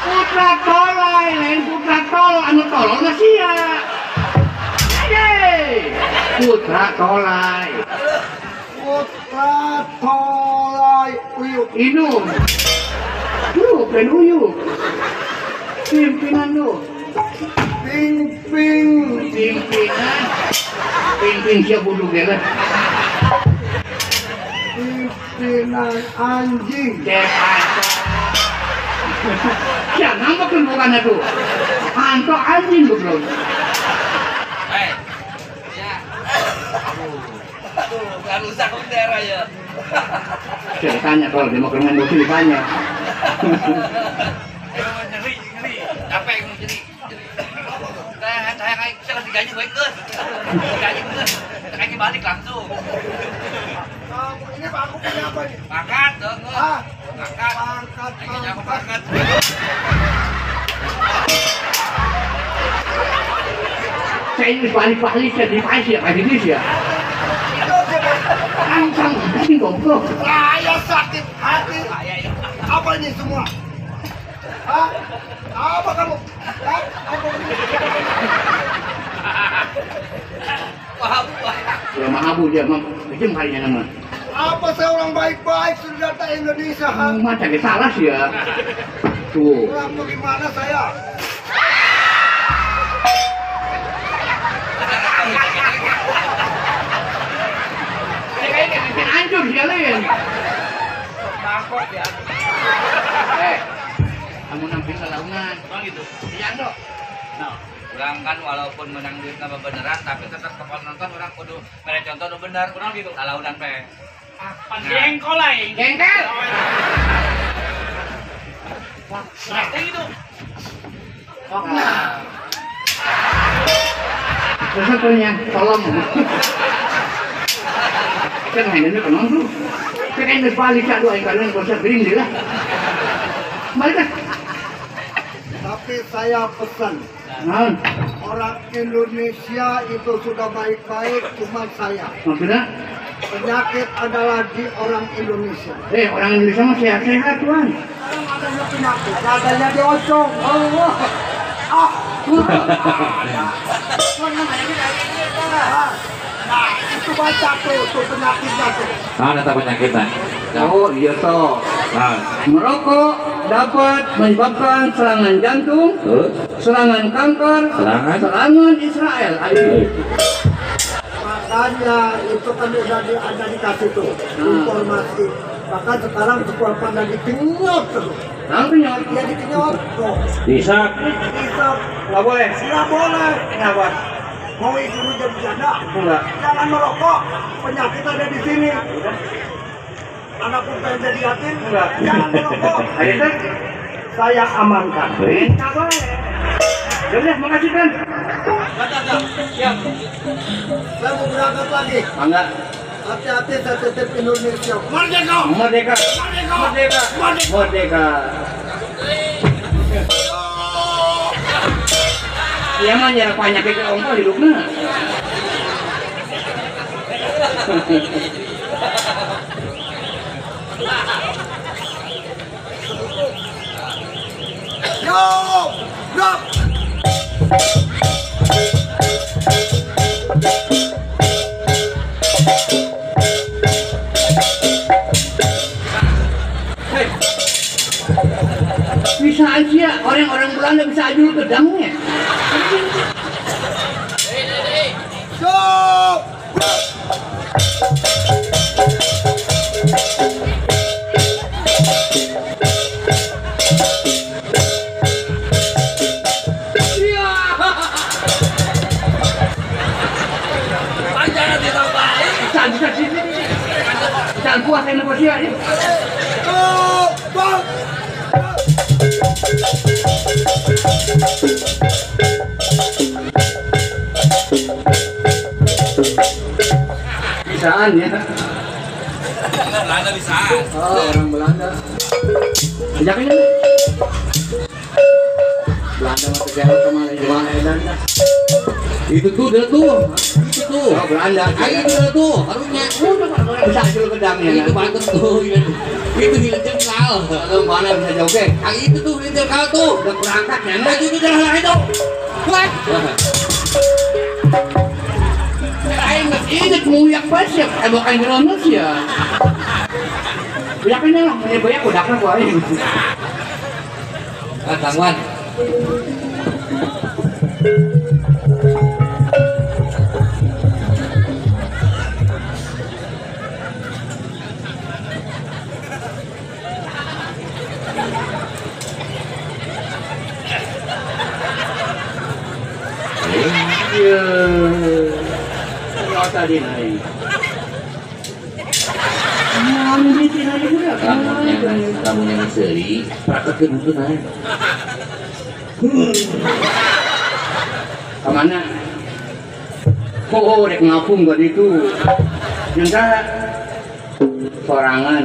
Putra tolong, lain putra tolong, anu tolong nggak sia. Putra tolai. Putra Tolai Uyuk. Inum. Yuk, dan uyuk. Pimpinan lu. Ping. Pimpinan. Pimpin siapa buduk ya kan? Pimpinan anjing. Cepat. Jangan makan bukannya tuh. Anto anjing lu belum. Bukan rusak bendera ya. Saya tanya kalau dia mau ke rumah dosi ditanya. Nyeri. Capek mau nyeri. Saya kayak saya kasih gaji baik ke. Gaji ke. Gaji balik langsung. Ini Pak, aku punya apa nih? Pangkat dong. Ah, Pangkat. pangkat. Gajinya aku pangkat. Saya ini balik-balik saya di Malaysia, di Indonesia. Langsung ini goblok. Saya sakit hati. Apa ini semua? Hah? Apa kamu? Hah? Apa ini? Ya mahabu dia mah bikin harinya nama. Apa saya orang baik-baik sudah datang Indonesia? Hah? Macam salah sih ya. Tuh. Orang bagaimana saya? Kayak hancur dia lain. Takut ya. Kamu nampil ke laungan. Bang gitu. Iya dok. Nah, orang kan walaupun menang duit nggak beneran, tapi tetap kapal nonton orang kudu mere contoh nu bener, kurang gitu. Salaudan pe. Jengkol lain. Jengkel. Nah, gitu. Terus punya tolong. Kan hanya kan tuh. Kan ini balik satu yang kalian bisa bering dia lah. Balik lah. Tapi saya pesan, Nah, orang Indonesia itu sudah baik-baik, cuma saya. maksudnya, Penyakit adalah di orang Indonesia. orang Indonesia mah sehat-sehat tuan. Sekarang adanya penyakit, adanya di Ocong. Allah. Nah, itu baca tuh penyakitnya tuh. Nah, eta penyakitnya. Oh iya toh. Nah, Merokok dapat menyebabkan serangan jantung, serangan kanker, serangan Israel. Makanya itu kan udah ada dikasih tuh informasi. Bahkan sekarang sekolah pada dikenyot terus. Namanya Ya dikenyot tuh. bisa. Bisa nggak boleh. nggak boleh. Kenapa? Mau istri jadi janda, Enggak. jangan merokok. Penyakit ada di sini. Anak pun pengen jadi yatim, Enggak. jangan merokok. Ayo kan? Saya amankan. Nggak boleh. Yaudah, makasih kan. Siap. Saya mau berangkat lagi. Enggak. Hati-hati saya titip Indonesia. Merdeka! Merdeka. Merdeka. Merdeka. Iya mah nyerang penyakit ke ongkol hidupnya. Yo! Drop! Bisa aja orang-orang Belanda bisa ajul pedangnya. Yo! Iya. Bisa. Jangan puas yang negosiasi. Yo! Bang! Bisaan ya. Belanda bisa. Oh, orang Belanda. Ajakin aja. Belanda mah terjauh sama Belanda. Itu tuh, dia tuh. Itu tuh. Oh, Belanda. Ayo itu dia tuh, harusnya. Bisa ajul pedangnya. Itu bagus tuh. Itu di jengkal. Kalau mana bisa joget? Ah, itu tuh di jengkal tuh. Udah berangkat ya? Nah, itu udah lah itu. Kuat. Ayo nggak inget mau yang pasif, bukan geronos ya. Yakinnya lah, ini banyak udahnya gua ini. Ah, Tangwan. Iya. Nggak tadi naik. Mami di sini juga. Kamu yang seri, praktek itu naik. Kemana? Oh, rek ngapung gak itu. Yang sorangan.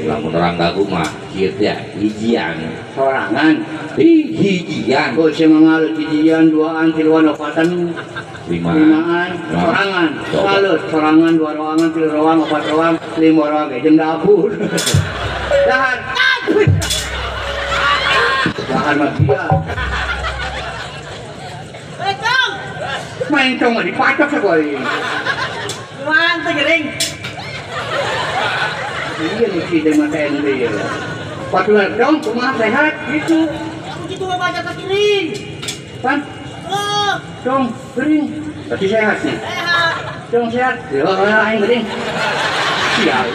Lamun orang gagu mah, kieu teh hijian. Sorangan. hijian Oh, saya mengalut hijian, duaan, tiluan, opatan, limaan, sorangan, ngalut, sorangan, dua ruangan, tilu ruang, opat ruang, lima ruang, jeung dapur. Dahan. Dahan mah dia. Main cong mah dipacok sekali. Kumaha teh gering? Iya nih si dengan TNB ya. Patulan dong, kumaha sehat gitu. Begitu mah baca ke kiring. Pan, Oh, dong, kering. Tapi sehat nih. sehat. Dong sehat. Ya, aing kering. Sial.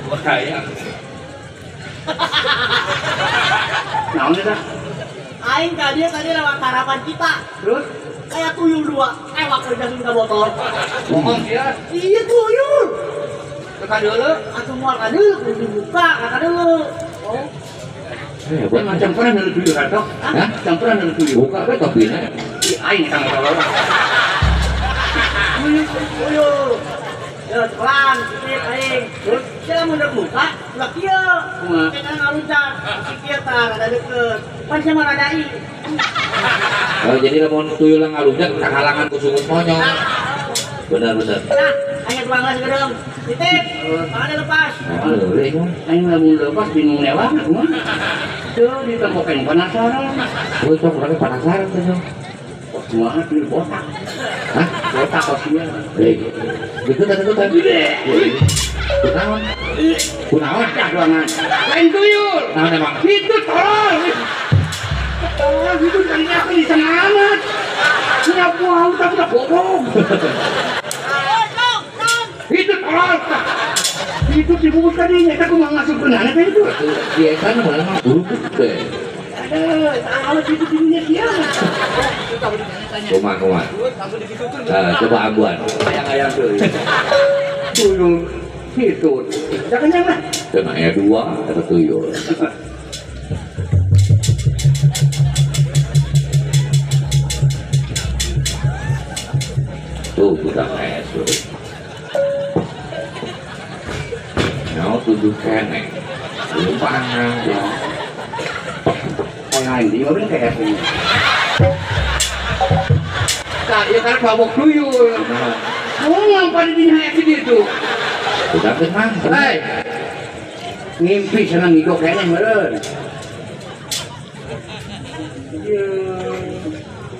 bahaya Naon eta? Aing tadi lewat harapan kita. Terus Kayak tuyul dua, ewak kerja minta motor. bohong dia. Iya tuyul. Teka deuleu. Atuh moal ka deuleu, kudu dibuka, kata deuleu. Oh, Bukan macam pernah neuleuh tuyul atau? Hah? Campuran neuleuh tuyul. buka apa topina Aing tanggal salah. tuyul. Ya, pelan, sedikit aing. Terus dia mau buka, udah kieu. Kumaha? Kita ngaluncat, kieu tah rada deukeut. Pan sama radai. jadi lamun tuyul yang ngalunjak kahalangan ku sungut monyong benar-benar Nah, ayo tukang las gedeng. Titip, tangannya lepas. Aing lamun lepas bingung lewat kumaha? Tuh ditemukan penasaran. gue sok orangnya penasaran tuh Nyong. Kumaha tuyul botak. hah? Botak kosian. Gitu tadi kunaon kunaon Cah doangan. Lain tuyul. naon emang Itu tolong. Tolong itu tadinya aku bisa amat. Punya buah tapi udah bohong. Itu tolong. Itu dibungkus tadinya. Aku mau ngasuh benana kan itu. biasa mana mah buruk deh Aduh, kalau itu dirinya dia. kumaha coba ambuan Ayang-ayang tuh. Tuyul itu. Jangan jangan. kena dua ada tuyul tuh budak es tuh mau tujuh kene belum panang ya Lain dia bener kayak aku. Nah, ya kan babok tuyul. Oh, ngapain di kayak gitu? udah tenang Hei, ngimpi senang ngidok kayaknya meren.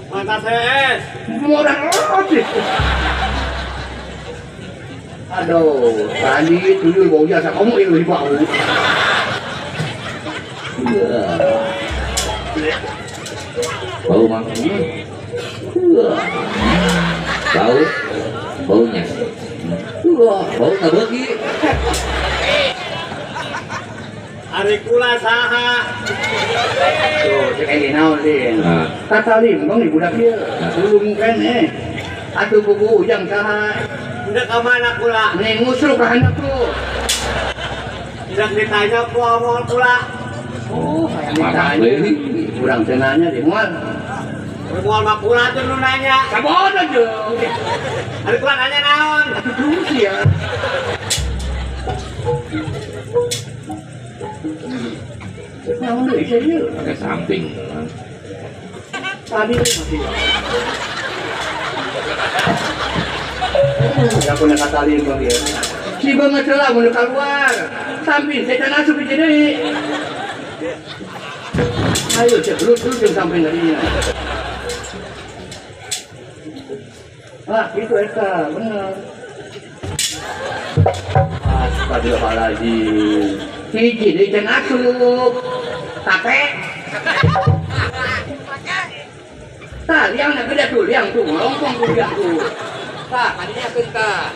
Mantap es. Modal roti. Aduh, tadi tuyul bau jasa kamu yang lebih bau. bau mang bau baunya bau nggak bagi Ari kula saha? Tuh, cek ini naon deh. nah Kata limbang di budak dia. Belum kan Atuh buku ujang saha. Udah ke mana kula? Nih ngusul ke handap tuh. Udah ditanya ku mau kula. Oh, mamang ditanya. deui Kurang tenanya di mual. Mau mah kula tuh nu nanya. Sabon aja. Ari kula nanya naon? Atuh terus ya. Naon deui saya. pakai samping Tadi masih. Ya punya kata limbang dia. Si banget lah mau keluar. Samping saya kan asup di sini. Ayo sebelum yang samping tadinya. Ah, itu Eka, benar. Astagfirullahaladzim. Hiji deh jangan asup. Tape. Tah, liang nak gede tuh, liang tuh, ngalompong tuh liang tuh. Tah, tadinya kentah.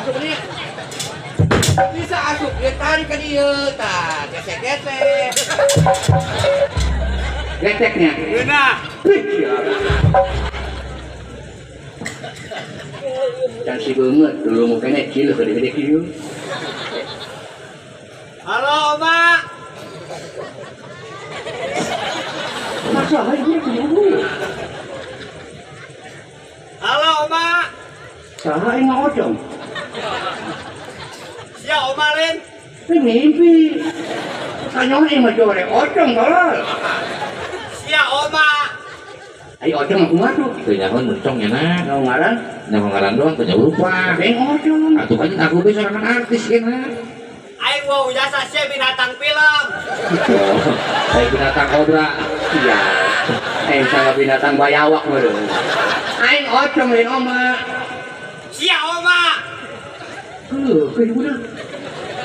Asup ini. Bisa asup, dia tarik ke dia, tah, gesek-gesek. Geteknya. Enak. Dan si banget dulu mau kena cilik gede-gede kieu. Halo, Oma. Masa aja kieu. Halo, Oma. Saha yang ngocong? Sia Oma Lin. Ini mimpi. Kanyon ini mah jore ocong tolol. Sia oma. Ayo ocong aku ngadu. Itu nyaman muncongnya nah. Nggak ngaran. Nyaman ngaran doang punya lupa. Beng ocong. Atuh kan aku bisa kan artis kena. Aing mau jasa sia binatang film. Oh, saya binatang kobra. Iya. Salah binatang bayawak meureun. Aing ocong lain oma. Sia oma. Kayak bener.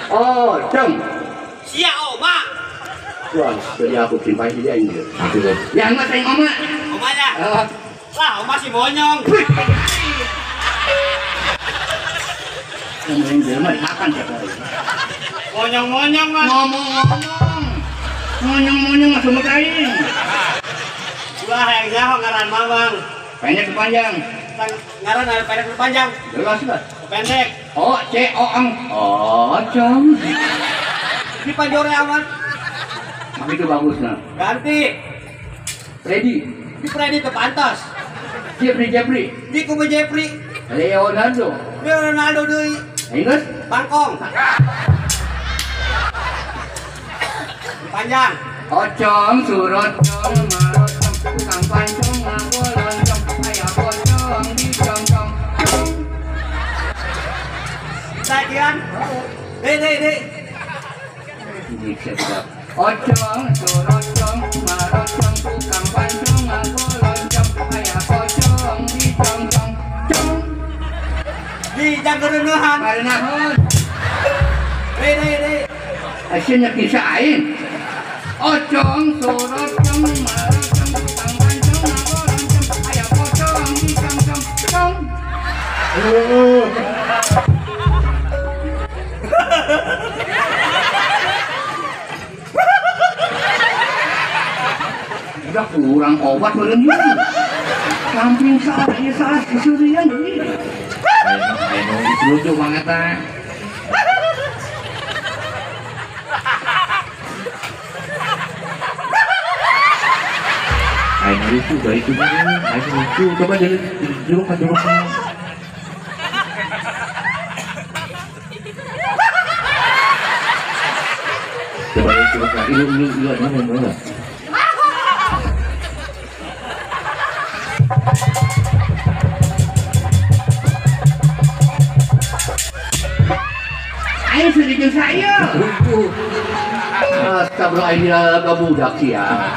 Ocong. Sia oma. Wah, jadi aku simpan dia ini. Aku tuh. Yang mas aing oma. Omanya. Lah, oma si bonyong. Yang dia mah makan tiap hari. Monyong-monyong mah. Ngomong-ngomong. Monyong-monyong masuk aing. Ulah yang jauh ngaran mamang. Pendek ke panjang. Ngaran ada pendek ke panjang. Jelas lah. Pendek. O-C-O-Ang. Ocong. Di panjore aman. Tapi itu bagus nah. Ganti. Ready. Di Freddy ke pantas. Jeffrey. Di Kubu Jeffrey. Leonardo. Leonardo deui. Ingat? Bangkong. Panjang. Ocong, surocong, marocong, tukang pancong, ngagoloncong, ayah pocong, dicongcong. Sekian. Dek. Ocong, surocong, marocong, tukang pancong, ngagoloncong, ayah pocong, dicongcong. Cong. Di janggeureuhan. Marenahon. Dek. Asyiknya kisah aing. Ocong, surocong, marocong, tukang pancong, ngagoloncong, ayah pocong, dicongcong. Cong. Udah kurang obat meureun ieu. Samping salah kesurian ini. Ayo lucu banget ah. Ayo lucu dari itu ayo lucu coba jadi juruk. Coba lucu lagi lu mana. Ayo sedikit saya. Astagfirullah budak sih ya.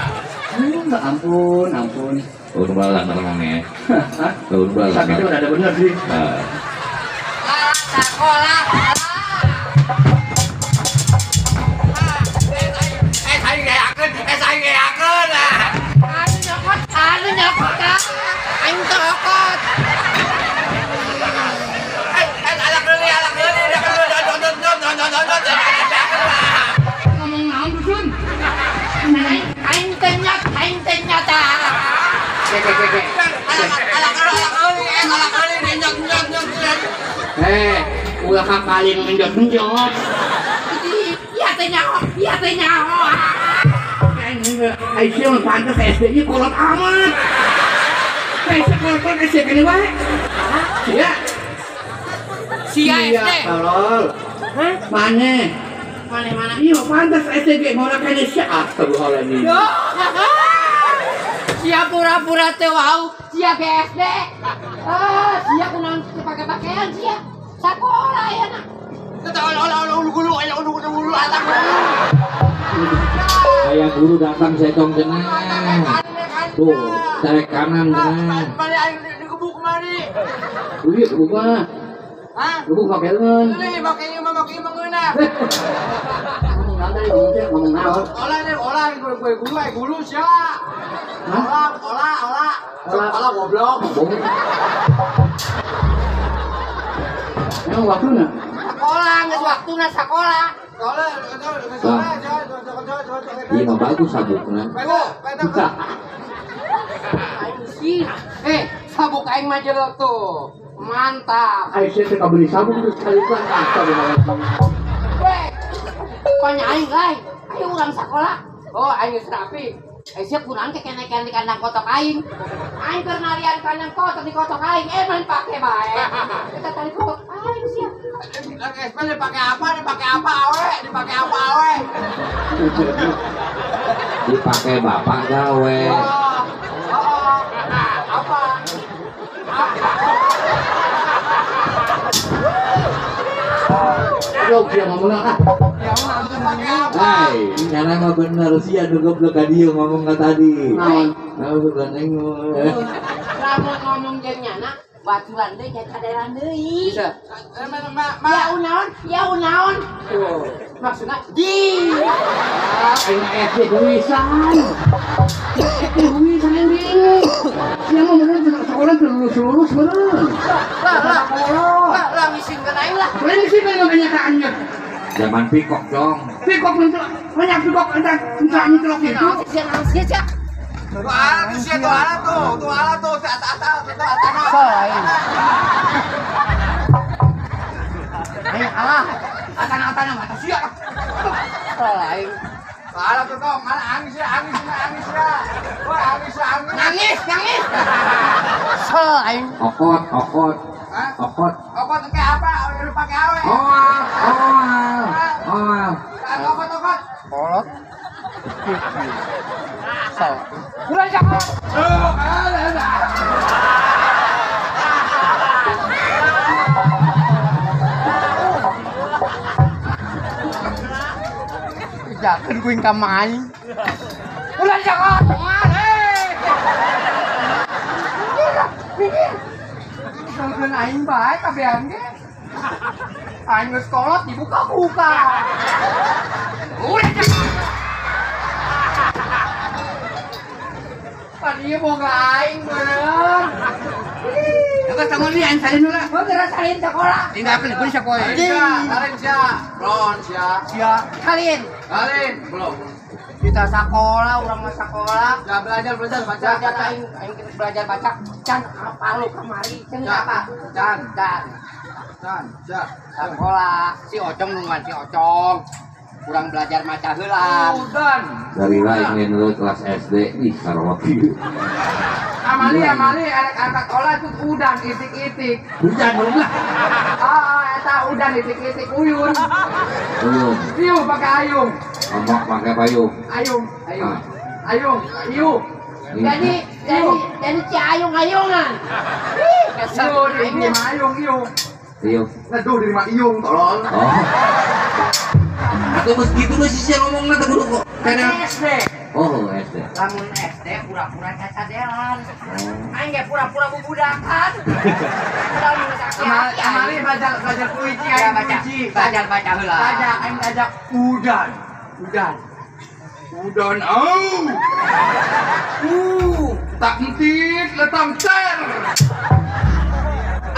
Ampun. Ulun balang ya. Ulun balang. Tapi itu ada benar sih. Sekolah. Saya gayakeun lah. Anu nyokot. Aing tokot. Alak deui. Ngomong naon dusun? Aing teh nyata. Alak deui nyok. Ulah kakalin menjot. Iya teh nyaho. Aisyah pantas SD-nya kolot amat. Aisyah kolot SD ini wae. Iya. Sia SD. Tolol. Mana? Iya pantas SD mau kene sia. Astagfirullahaladzim. Sia pura-pura teu wau, sia ke SD. Sia kunaon pakai pakaian sia. Sakola ya na. Ulu atak. Kayak guru datang setong cenah. Tuh, tarik kanan cenah. Balik aing digebuk kemari. Iya buka. Hah? Lu pakeun. Ini pakai mengeuna. Ngomong naon? Olah guru sia. Olah goblok. Emang waktunya? Sekolah geus waktuna sakola. Iya mah bagus sabukna. Buka. Sabuk aing mah jero tuh. Mantap. Aisyah teh kabeli sabuk itu sekali kan astagfirullahaladzim. Weh. Panya aing lain. Ayo urang sakola. Oh, aing geus rapi. Siap kurang ke kena di kandang kotok aing. Aing pernah lihat kandang kotok di kotok aing. Main pakai bae. Kita tadi kotok aing siap. Lagi SP dipakai apa? Dipakai apa awe? Dipakai apa awe? Dipakai bapak gawe. Apa? Aduh, dia ngomong ah. Hai, nyana mah bener sih anu goblok ka dieu ngomong ka tadi. Naon? Nah, bukan nengok. Lamun ngomong jeung nyana, baturan deui nya kaderan deui. Bisa. Ya unaon. Tuh. Maksudna di. Aing SD duisan. SD duisan yang ini. Yang ngomongin sekolah lulus bener. Lah ngisingkeun aing lah. Lain sih kan kenyataannya. Zaman pikok dong. Pikok nanti banyak pikok ada misalnya celok itu. Sia. Tuh ala tuh, atas. Selain. Ayo alah. Atan-atan mata sia. Selain. Ala tuh dong, mana angis ya. Wah, angis. Nangis. Selain. Okot. Apa pakai apa? Lu pakai awe. Oh. Okot. Kolot. Udah jangan. Jangan gue nggak main. Udah jangan. Jangan aing baik kabean ge. Aing geus kolot dibuka-buka. Udah jangan. Tadi boga aing bener. Apa sama dia yang salin dulu? Gua ngerasain sekolah. Tinggal pun sekolah. Kalian sia. Kalian Belum. kita sekolah, orang mah sekolah. Ya belajar baca. Belajar aing kita belajar baca. Can apa lu kemari? Can apa? Can. Sekolah. Si Ocong nungguan si Ocong. Kurang belajar maca heula. Udan. Dari lain lu kelas SD ih sarwa kieu. Amali anak sekolah itu udan itik-itik. Hujan belum lah. Eta udan itik-itik uyun. Belum. Iu pakai ayung. Ngomong pakai payung. Ayung. Jadi si ayung-ayungan. Kesel Iu di aingnya. rumah ayung. Iya. Neduh di rumah iyung tolol. Oh. Atau begitu lu sih ngomongna teh kudu kok. SD. Oh, SD. Lamun SD pura-pura cacadelan. Aing ge pura-pura bubudakan. Amali belajar puisi aing puisi. Belajar baca heula. Aing belajar udan. Tak entit letang ter.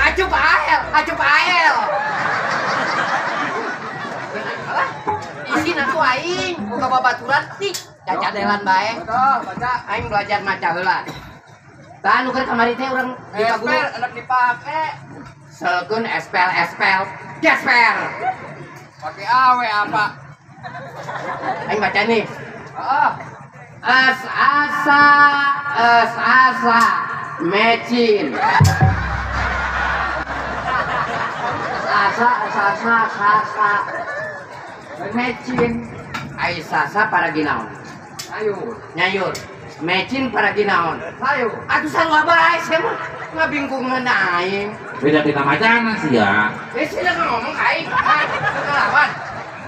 Acup ael. Isi nantu aing buka babaturan tik cacadelan bae. Betul, baca. Aing belajar maca heula. Tah nu keur kamari teh urang di ka guru. Anak dipake. Selkeun espel. Gesper. Pakai awe apa? Aing baca nih. Oh, Es asa mecin. Asa mecin. Ai sasa para ginaon. sayur. Nyayur. Mecin para ginaon. Sayur. Atuh sarua bae saya mah ngabingkungan aing. Beda tina macana sih ya. Sih ngomong aing. Ngelawan.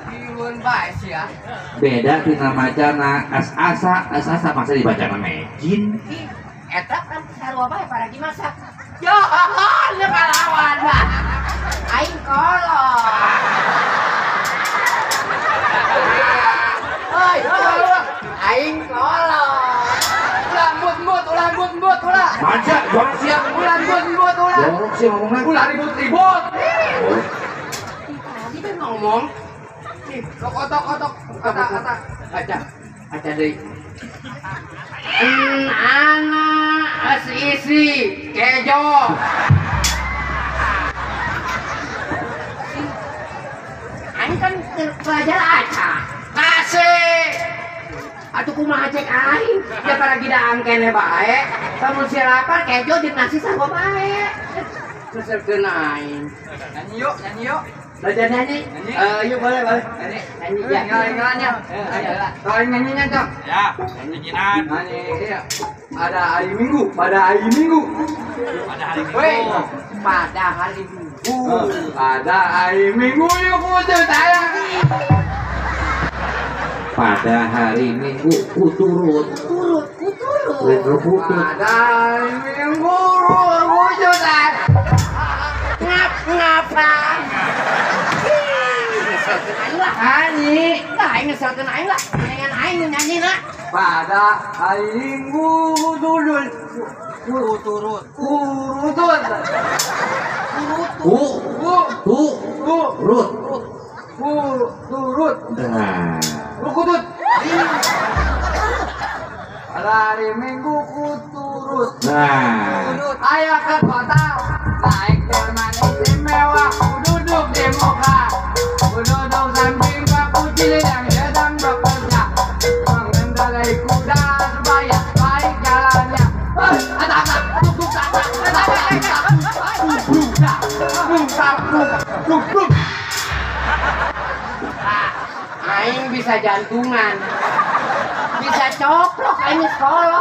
Diun bae sih ya. Beda tina macana asa masa dibacana mecin. Eta kan sarua bae para dimasak. Yo, ngelawan. Aing kolot. Oi, aing kolot. Ulah mut. Baca, jorok siap. Ulah mut. Jorok sih ngomongnya. Ulah ribut-ribut. Tadi kan ngomong. Nih, otok. Kata. Baca deui. Anak isi kejo. Aing kan belajar aca. Asik. atuh kumaha cek aing. Ya para gidang kene bae. Lamun si lapar kejo jeung nasi sanggo bae. Keserkeun aing. Nyanyi yuk, nyanyi yuk. Belajar nyanyi? Yuk boleh. Nyanyi. Nyanyi ya. Nyanyi. Tolong nyanyinya dong. Ya, nyanyian. Nyanyi iya. Pada hari Minggu, pada hari Minggu. Pada hari Minggu. Weh, pada hari Minggu. Pada hari Minggu yuk kudu saya. Pada hari Minggu kuturut. Turut. Putut. Pada hari Minggu kudu saya. Ngapa? Nyanyi. Lah aing ngeselkeun aing lah. Dengan aing nyanyi lah. Pada hari Minggu turut. Turut. Turut. Nah. Kutut. Pada hari Minggu kuturut. Nah. Ayah ke kota, naik delman istimewa, duduk di muka, duduk samping Pak Kucil yang sedang bekerja, mengendarai kuda supaya baik jalannya. Aing bisa jantungan. Bisa coplok aing sekolah.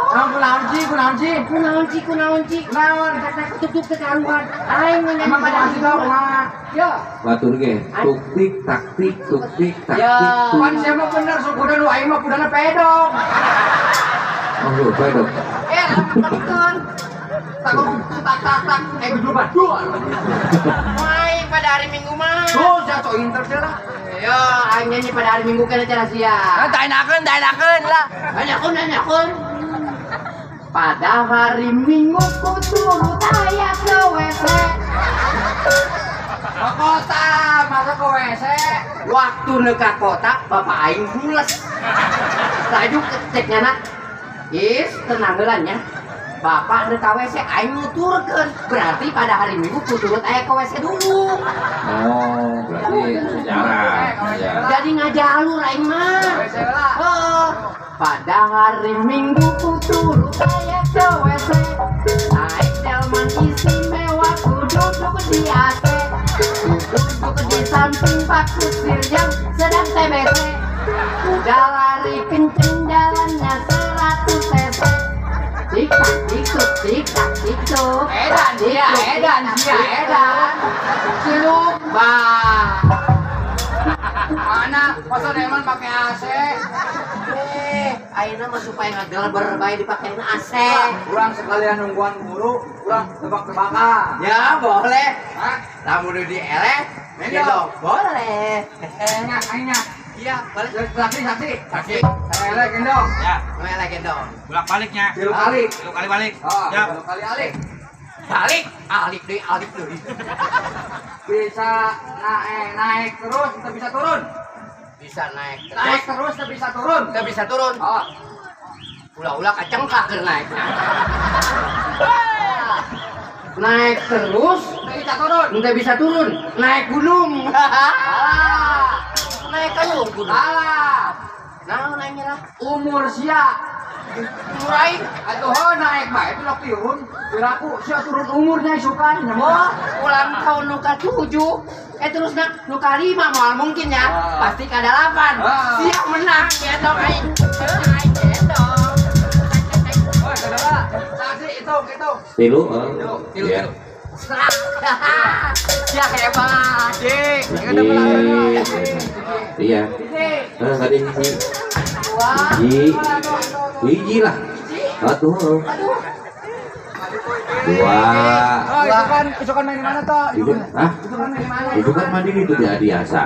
Kunaon ci. Kata tuk kekaruan. Aing nyanyi pada hari Minggu. Yo. Batur ge. Tuk tik tak tik tuk tik tak Ya, tik. Pan siapa bener kuda lu aing mah kudana pedong. Oh, lupa dong. Temen. Tak, gedubat dua. Main pada hari Minggu mah. Tuh, jatuh intercelah. Yo, aing nyanyi pada hari Minggu kana cara sia. Tak enakeun lah. Anyakun. Pada hari Minggu ku turut aya ke WC. Ke kota, masa ke WC. Waktu neka kota, bapak aing bules. Lajuk cek nyana. Is, tenang heulanya. Bapak neka WC aing nuturkeun. Berarti pada hari Minggu ku turut aya ke WC dulu. Oh, berarti jarang. Ya. Jadi ngajalur aing mah. WC lah. Oh, pada hari Minggu ku turut aya ke WC. Naik delman istimewa ku duduk di AC. Duduk di samping Pak Kusir yang sedang TBC. Udah lari kenceng jalannya 100 cc. Tik tak. Edan. Ciluk bah. Mana? Masa Deman pakai AC? Ayeuna mah supaya ngagelber bae dipakein AC. Kurang sekalian nungguan guru, kurang tebak-tebakan. Ya boleh. Hah? Lamun di eleh, Mendong. boleh. Aingnya. Iya, boleh. Saksi. Saya gendong. Ya, Eleh gendong. bolak-baliknya. Tilu kali. Tilu kali balik. Oh, Ya. tilu kali alik. Alik deui. Bisa naik terus, kita bisa turun. Bisa naik Naik terus, kita bisa turun. Kita bisa turun. Oh, Ulah kacengkak keur naik. Naik terus, kita bisa turun. nggak bisa turun. Naik gunung. Naik gunung. Alah, Nah, naiknya lah. umur sia. Mulai. Atuh naik bae itu lah turun. Kiraku sia turun umurnya suka Oh, ulang tahun nu ke-7. Terus nu ke-5 moal mungkin ya. Pasti ke-8. Siap menang gendong aing. Aing gendong. Oh, saudara. Saksi hitung. Tilu. Tilu. Ya. Ya hebat, Dik. Iya. Tadi hiji. Wah. Hiji lah. Satu. Aduh. Dua. Oh, itu kan main di mana toh? Itu, ah? Itu kan main di mana? Itu kan mandiri itu dia biasa.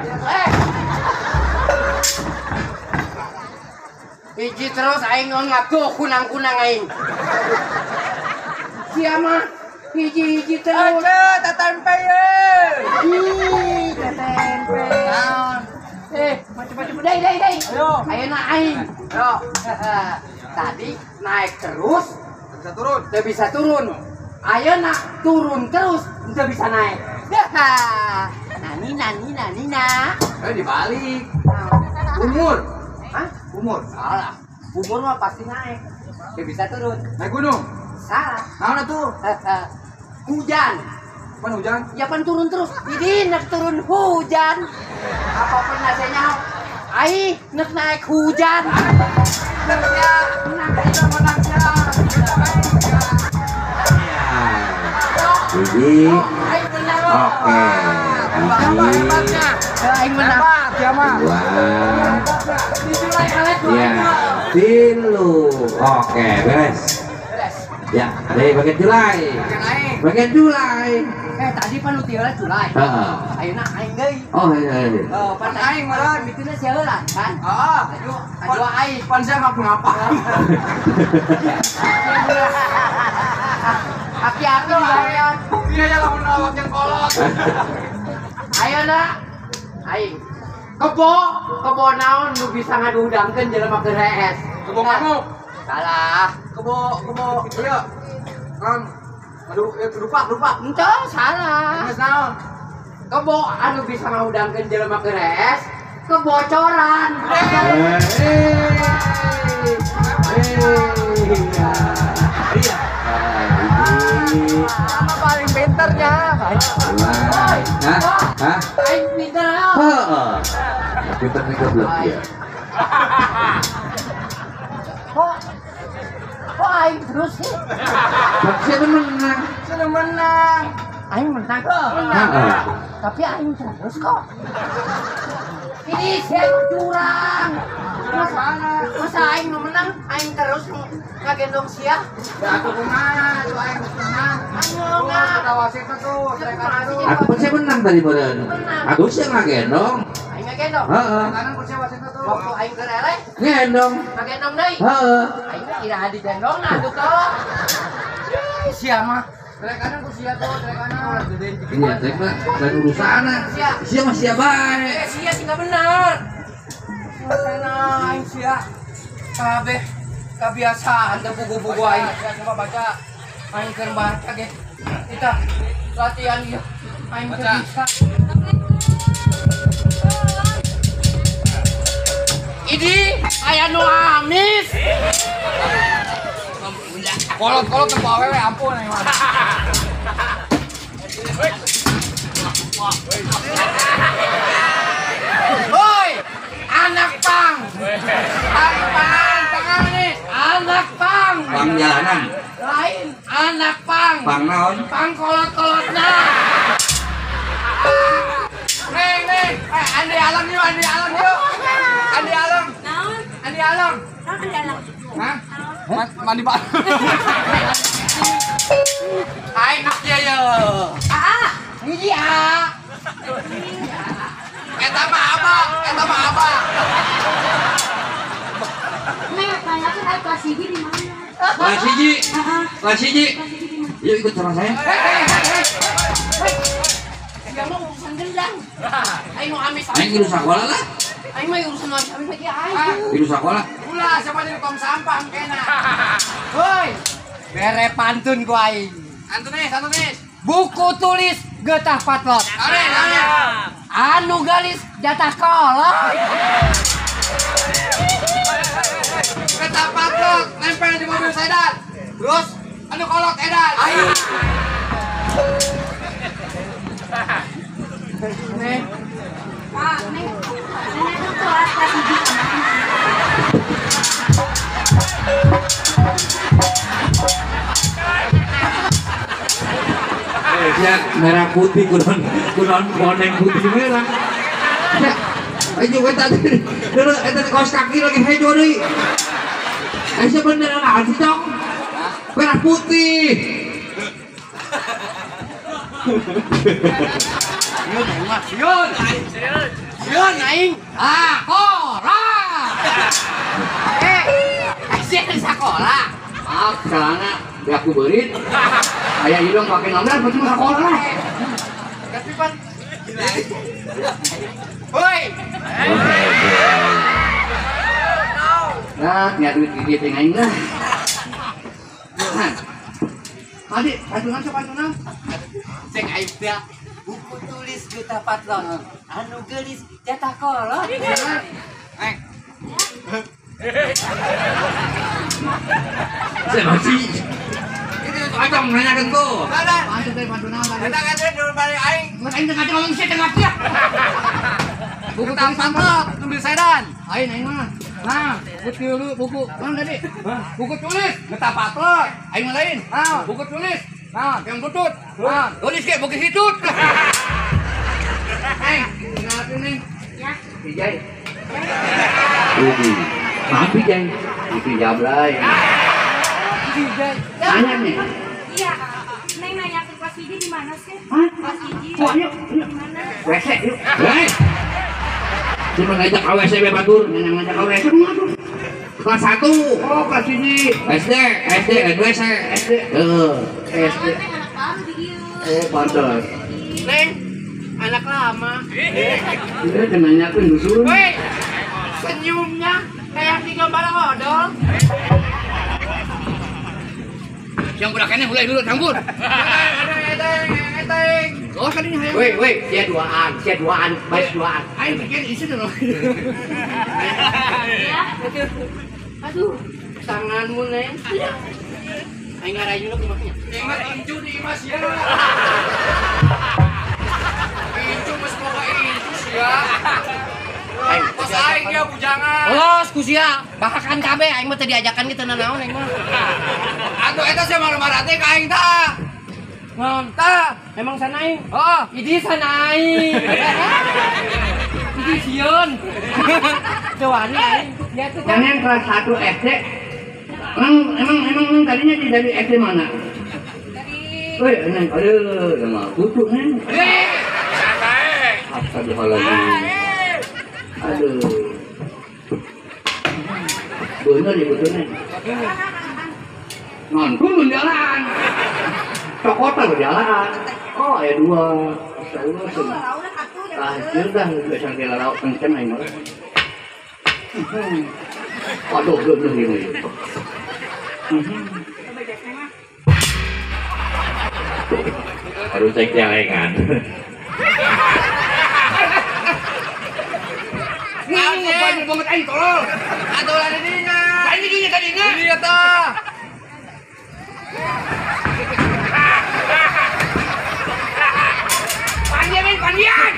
Hiji terus aing ngaku kunang-kunang aing. Sia mah hiji terus. Tetempe ye. Ih, tetempe. Naon? Cepet-cepet deh. Ayo. Ayeuna aing. Ayo. Tadi naik terus, Bisa turun. udah bisa turun. Ayeuna turun terus, udah bisa naik. Nani. Dibalik. Umur. Hah? Umur. Salah. Umur mah pasti naik. Dia bisa turun. Naik gunung. Salah. Mana tuh? Hujan. Pan hujan. Ya pan turun terus. Jadi nak turun hujan. Apa pernah saya nyaho? Ai, nak naik hujan. Ya, nak kita menangnya. Jadi Ai benar. oke. Biji Ai menang. dua. Dijulai kalet Ya, tilu. Oke, beres. Ya, ada yang bagian Julai. Bagian Julai. Tadi pan lu tiara Julai. Heeh. Ayeuna aing deui. Oh, iya. Oh, pan aing meureun bikinna sia heula kan? Ah, Aju aing. pan saya ngapa-ngapa. Aki-aki dibayar. Iya ya lamun awak yang kolot. Ayeuna aing. Kebo naon nu bisa ngaduhdangkeun jelema keur hees. Kebo kamu. Salah. Kebo iya. Kan aduh, lupa. Ente salah. Geus naon? Kebo anu bisa ngaduhdangkeun jelema keur hees. Kebocoran. Apa paling pinternya? Hah? Aing pinter ya. Heeh. Kita belum ya. Kok aing terus sih? Siapa menang? Sudah menang. Aing menang kok. Heeh. Tapi aing terus kok. Ini siapa curang? Masa aing nu menang, aing terus ngagendong sia? Ya atuh kumaha tuh aing menang. Aing enggak. Kita wasitna tuh, mereka tuh. Aku pun saya menang tadi meureun. Aku sih ngagendong. Aing ngagendong. Heeh. Kanan ku sia wasitna tuh. Waktu aing keur eleh, Ngendong. ngagendong deui. Heeh. Aing kira di gendong nah tuh tolong. Sia mah. Dari kanan ku sia tuh, dari kanan. Iya, teh mah lain urusana. Sia mah sia bae. Sia sih nggak benar. Sana aing sia. Kabeh kebiasaan teh buku-buku aing. Coba baca. Aing keur baca ge. Kita latihan ieu. Aing teh bisa. Idi aya nu amis. Kolot ke awewe ampun aing mah. Hoi, anak pang. Pang nih, anak pang. Pang jalanan. Lain, anak pang. Pang naon? Pang kolot-kolotna. Neng, Andi Alam yuk. Andi Alam. Hah? Mandi Pak. Hai nak dia ya. Hiji Eta mah apa? Kelas hiji. Yuk ikut sama saya. Dia mau urusan gendang. Aing mau amis. Aing hidup sekolah lah. Aing mah urusan amis lagi aing. Hidup sekolah. Ulah siapa jadi tong sampah kena. Hoi, bere pantun ku aing. Antunis. Buku tulis getah patlot. Are. Anu galis jatah kolot. Kereta patrok nempel di mobil sedan. Terus anu kolot edan. Ayo. Nih, Pak, nih, nenek tuh kelas hiji Ya merah putih kunon koneng putih merah. Ya, ayo kita tadi dulu eta kaos kaki lagi hejo deui. Ayo beneran sih dong. Merah putih. Yun aing. Kola. Asyik di sekolah. Celana biar aku beurit. Aya hidung pakai nomor pasti mah sekolah lah. Tapi pan. Hoi. Nah, niat duit gigit yang aing lah. Tadi patungan. Cek aing teh. Buku tulis getah patlon. Anu gelis jatah kolot. Saya masih. Ini acong nanyakan tuh. Pantu teh pantu naon tadi. Kita kan dulu balik aing. Ngan aing teh ngomong sih tengah dia. Buku Kita pantok ngambil sedan. aing mah. Nah, buku dulu buku. Mana tadi? Buku tulis. Ngeta patlot. Aing mah lain. Nah, buku tulis. Nah, yang tutut. Nah, tulis ke buku hitut. Aing, ngapain nih? Ya. Pijai. Maaf Jay. Itu jablay. Nanya nih. Iya. Neng nanya ke kelas Wiji di mana sih? Hah? Kelas Wiji. Wah, yuk. Di mana? WC yuk. Hei. Cuma ngajak AWC Batur. Nanya ngajak ke WC mah tuh. Kelas 1. Oh, kelas ini. SD, NWC. SD. Kenalan teh anak baru di dieu. Pantas. Neng, anak lama. Dia kenanya ke dusun. Woi, senyumnya kayak di gambar odol. Yang berakannya mulai dulu campur. Oh, tadi nih. Woi, dia duaan, baik duaan. Ayo bikin isi dulu. Ya. Aduh, tanganmu neng. Aing ngarayu lu kumaha? Ingat incu di Mas ya. Incu mas boga incu sia. Pas aing dia bujangan. Los kusia, bahakan kabeh aing mah teh diajakan kitu nanaon aing mah. Atuh eta sia marah-marah teh ka aing tah. Naon? Tah, emang sana aing. Oh, Idi sana aing. Idi sieun. Jawani aing. Ya tuh Yang yang kelas 1 SD. Emang tadinya dari SD mana? Dari Woi, neng, aduh, nama kutu neng. santai. Astagfirullahaladzim. Aduh. Bener ya kutu neng. Nonton berjalan. Cokota berjalan. Oh, ada 2. Astagfirullah. udah atuh ya. Lahir dah, udah sampai laut kenceng aing mah. Aduh, udah ini. Harus cek celengan. Nih, banyak banget aing tolol. Atuh ada dinya. Aing dinya tadinya. Dia tah. Pandian.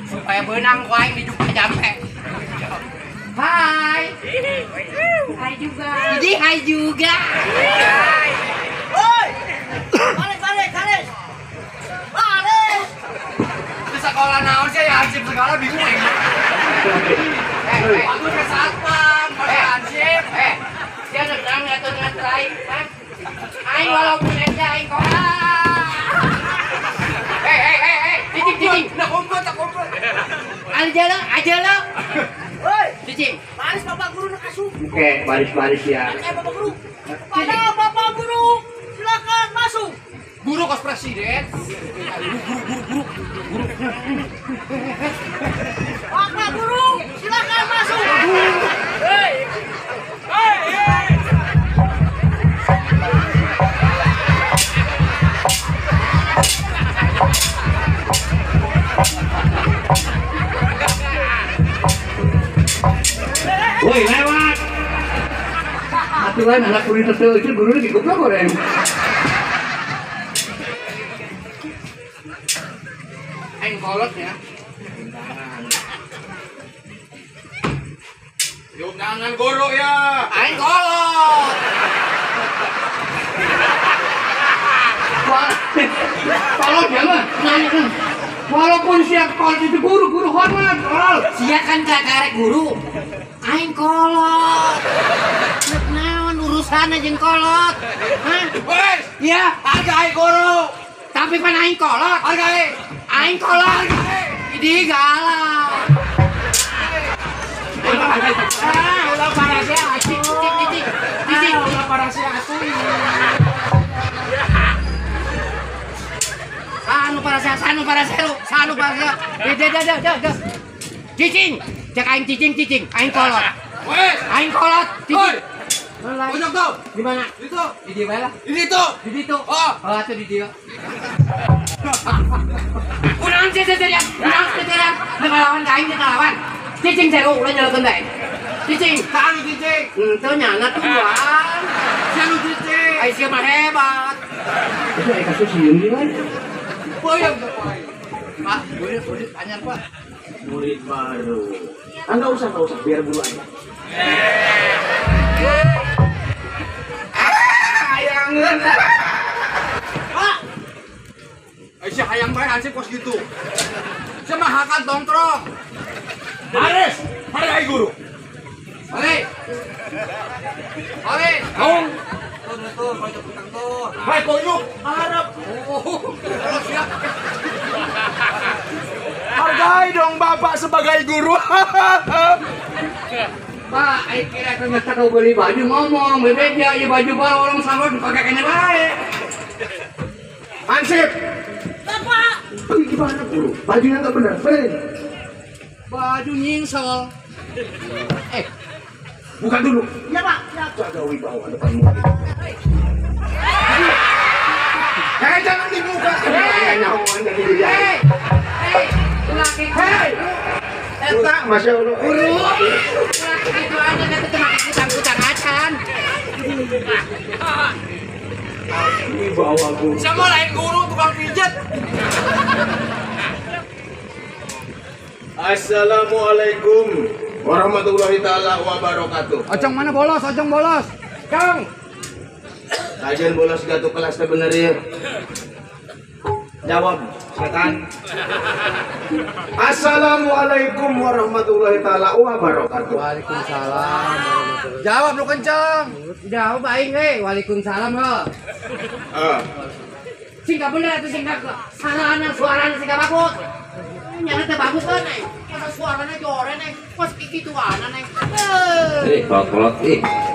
supaya benang ku aing di Jogja jampe. Hai. Hai juga. Idi hai juga. Di sekolah naon sih ya ansip segala bingung aing. Aku ke satpam, ke ansip. Dia ngedrang atau ngetrai, ha? Aing walaupun aja aing kok. Cicing. Nak kumpul, tak kumpul. Aja lo. Woi, cicing. Baris Bapak Guru nak asuh. Oke, baris-baris ya. Bapak Guru. Pada Bapak Guru. Silakan masuk. Guru kos presiden. Bapak Guru, silakan masuk. Woi, lewat. Aturan anak kulit tertel itu guru lagi goblok goreng. Aing kolot ya. Yuk jangan guru ya. Aing kolot. Kalau dia mah nanya kan. Walaupun siap kolot itu guru hormat. Kolot. Sia kan karek guru. Aing kolot. Naon urusanna jeung kolot? Hah? Wes, Iya, hargai guru. tapi pan aing kolot. Hargai. Aing kolot. Idi galak. Ulah parasnya cicing. Ulah parasnya atuh. Sanu parasnya. Dah. Cicing. Cek aing cicing. Aing kolot. Wes, Aing kolot. woi. Cicing. Pojok tuh. Di mana? Itu. Di dia bae lah. Ini tuh. Di situ. Oh. Oh, atuh di dia. Kurang cecerian, ngelawan kain ngelawan. Cicing seru ulah nyalakeun bae. Cicing, Kang cicing. teu nyana tuan. Siapa cicing? Ai sia mah hebat. Itu kasus sieun di kan. Boyong tuh boy. Pak, murid tanya Pak. Murid baru. Enggak usah, biar dulu aja. Hayangan. Pak. Si hayang bae hansip kos gitu. Sama hakan tongkrong. Haris, hari ai guru. Hari. Kaung. Tuh, banyak utang tuh. Hai koyuk, harap. Oh, siap. Hargai dong Bapak sebagai guru. Pak, ai kira kan kau beli baju ngomong, bebeja ieu baju baru orang sambut pakai kene bae. Hansip. Bapak. Gimana guru? Bajunya enggak benar, benerin. Baju nyingsel. Bukan dulu. Ya Pak. Jaga wibawa depan murid. Jangan dibuka. Nyawan dari dia. Laki. Eta, Masya Allah. Guru. Itu aja kata cuma kutang acan. Wibawa guru. Sama lain guru tukang pijet. Assalamualaikum warahmatullahi taala wabarakatuh. Ocong mana bolos? Ocong bolos. Kang. Kajian bolos gatu kelas teh bener ya. Jawab, setan. Assalamualaikum warahmatullahi taala wabarakatuh. Waalaikumsalam. Jawab lu kenceng. Jauh baik Waalaikumsalam lo. Singkat bener atau singkat salahnya suaranya singkat bagus. Nyana teh bagus kan nih. Masa suaranya jore nih. Pas gitu ana nih. Kolot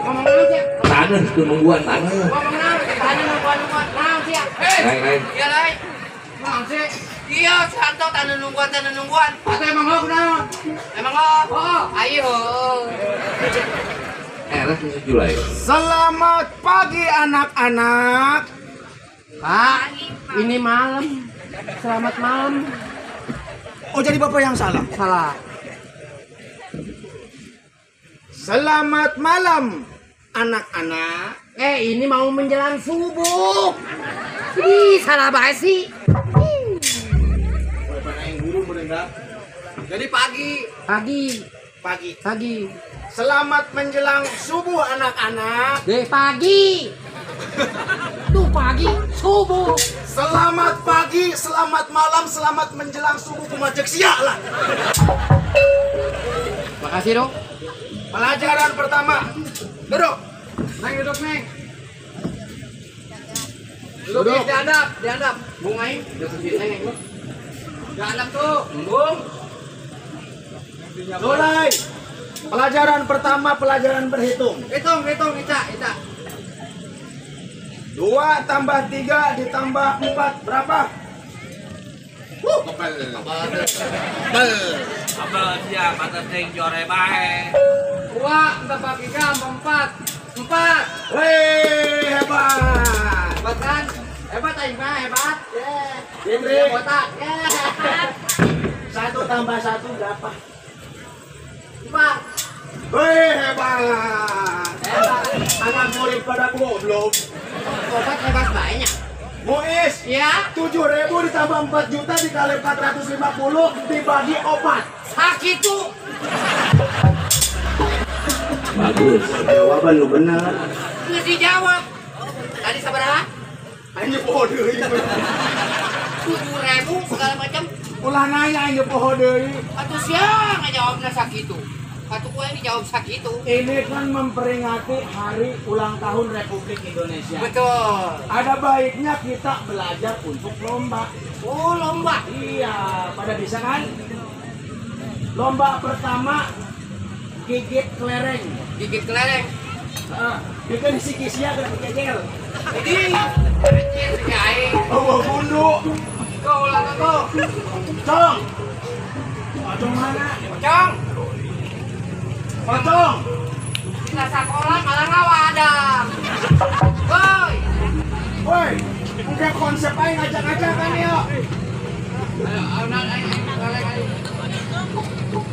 Ngomong aja. tanah tuh nungguan tanah. Ngomong tanya nungguan. Nah, sia. Lain. Iya lain. Ngomong sih. Iya, santo tanah nungguan. Atau emang lo kenapa? Emang lo? Oh, ayo. Lah setuju lah. Selamat pagi anak-anak. Pak, ini malam. Selamat malam. Oh jadi bapak yang salah. Salah. Selamat malam anak-anak. Ini mau menjelang subuh. Ih, salah banget sih. Jadi pagi. Pagi. Selamat menjelang subuh anak-anak. Pagi. Tuh pagi, subuh. Selamat pagi, selamat malam, selamat menjelang subuh kumajek siak lah. Makasih dong. Pelajaran pertama. Duduk. Neng duduk neng. Duduk. Diadap. Bungain, udah neng. Diadap tuh. Bung. Mulai. Pelajaran pertama, pelajaran berhitung. Hitung, Ica. 2 tambah 3 ditambah 4 berapa? Abel siap atas ting jore bae. 2 tambah 3 4. 4. Wih, hebat. Hebat kan? Hebat aing mah hebat. Indri. Botak. 1 tambah 1 berapa? 4. Wih, hebat. Anak murid pada goblok. Obat hebat banyak. Muis, Ya, 7.000 ditambah 4 juta dikali 450 dibagi 4. sakit tuh. Bagus. Jawaban lu benar. Nggak dijawab. Tadi seberapa? Hanya poho deui. 7.000 segala macam. Ulah nanya hanya poho deui. Atau siang ngejawabnya sakit tuh. Atau gue yang dijawab sakit tuh. Ini kan memperingati hari ulang tahun Republik Indonesia. Betul. Ada baiknya kita belajar untuk lomba. Oh, lomba. Iya, pada bisa kan? Lomba pertama gigit kelereng. Gigit kelereng. Bikin si kisnya kena dikejer. Ini anjir sekali. Bawa bundu. Kau ulang aku. Cong. Pocong mana? Cong. Pocong. Kita sekolah malah ngawadang. Woi. Woi, enggak konsep aing ngajak-ngajakan yuk.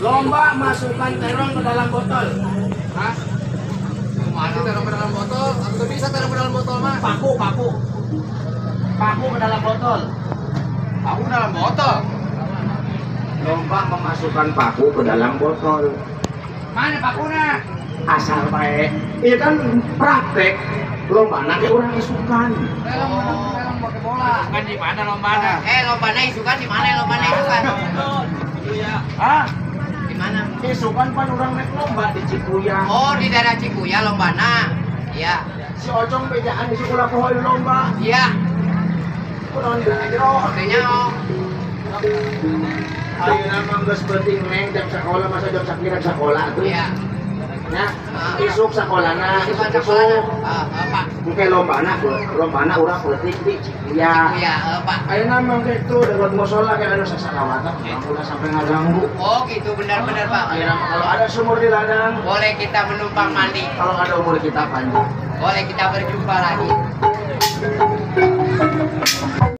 Lomba masukkan terong ke dalam botol. Hah? Mati terong ke dalam botol? Atau bisa terong ke dalam botol mah? Paku. Paku ke dalam botol. Aku dalam botol. Lomba memasukkan paku ke dalam botol. Mana pakuna? Asal baik. Iya kan praktek. Lomba nanti orang isukan. Terong pakai bola. Kan di mana lombana? Lombana isukan di mana lombana isukan? Ah, Di mana? isukan pan orang naik lomba di Cipuya. Oh, di daerah Cikuya lombana. Iya. Si Ocong bejaan di sekolah pohon lomba. Iya. Kurang jero. Artinya oh. Ayo nama geus penting neng jam sekolah masa jam sakiran sekolah tuh. Iya. Ya, isuk sekolahna, Isukan isuk sekolah. Pak. Mungkin lombana urang peuting di Cipuya. Iya, Pak. Ayo nama gitu dekat musola kayak anu sasalawatan, udah sampai ngaganggu. Oh, gitu benar-benar, Pak. Ayo nama kalau ada sumur di ladang, Boleh kita menumpang mandi. kalau ada umur kita panjang. Boleh kita berjumpa lagi.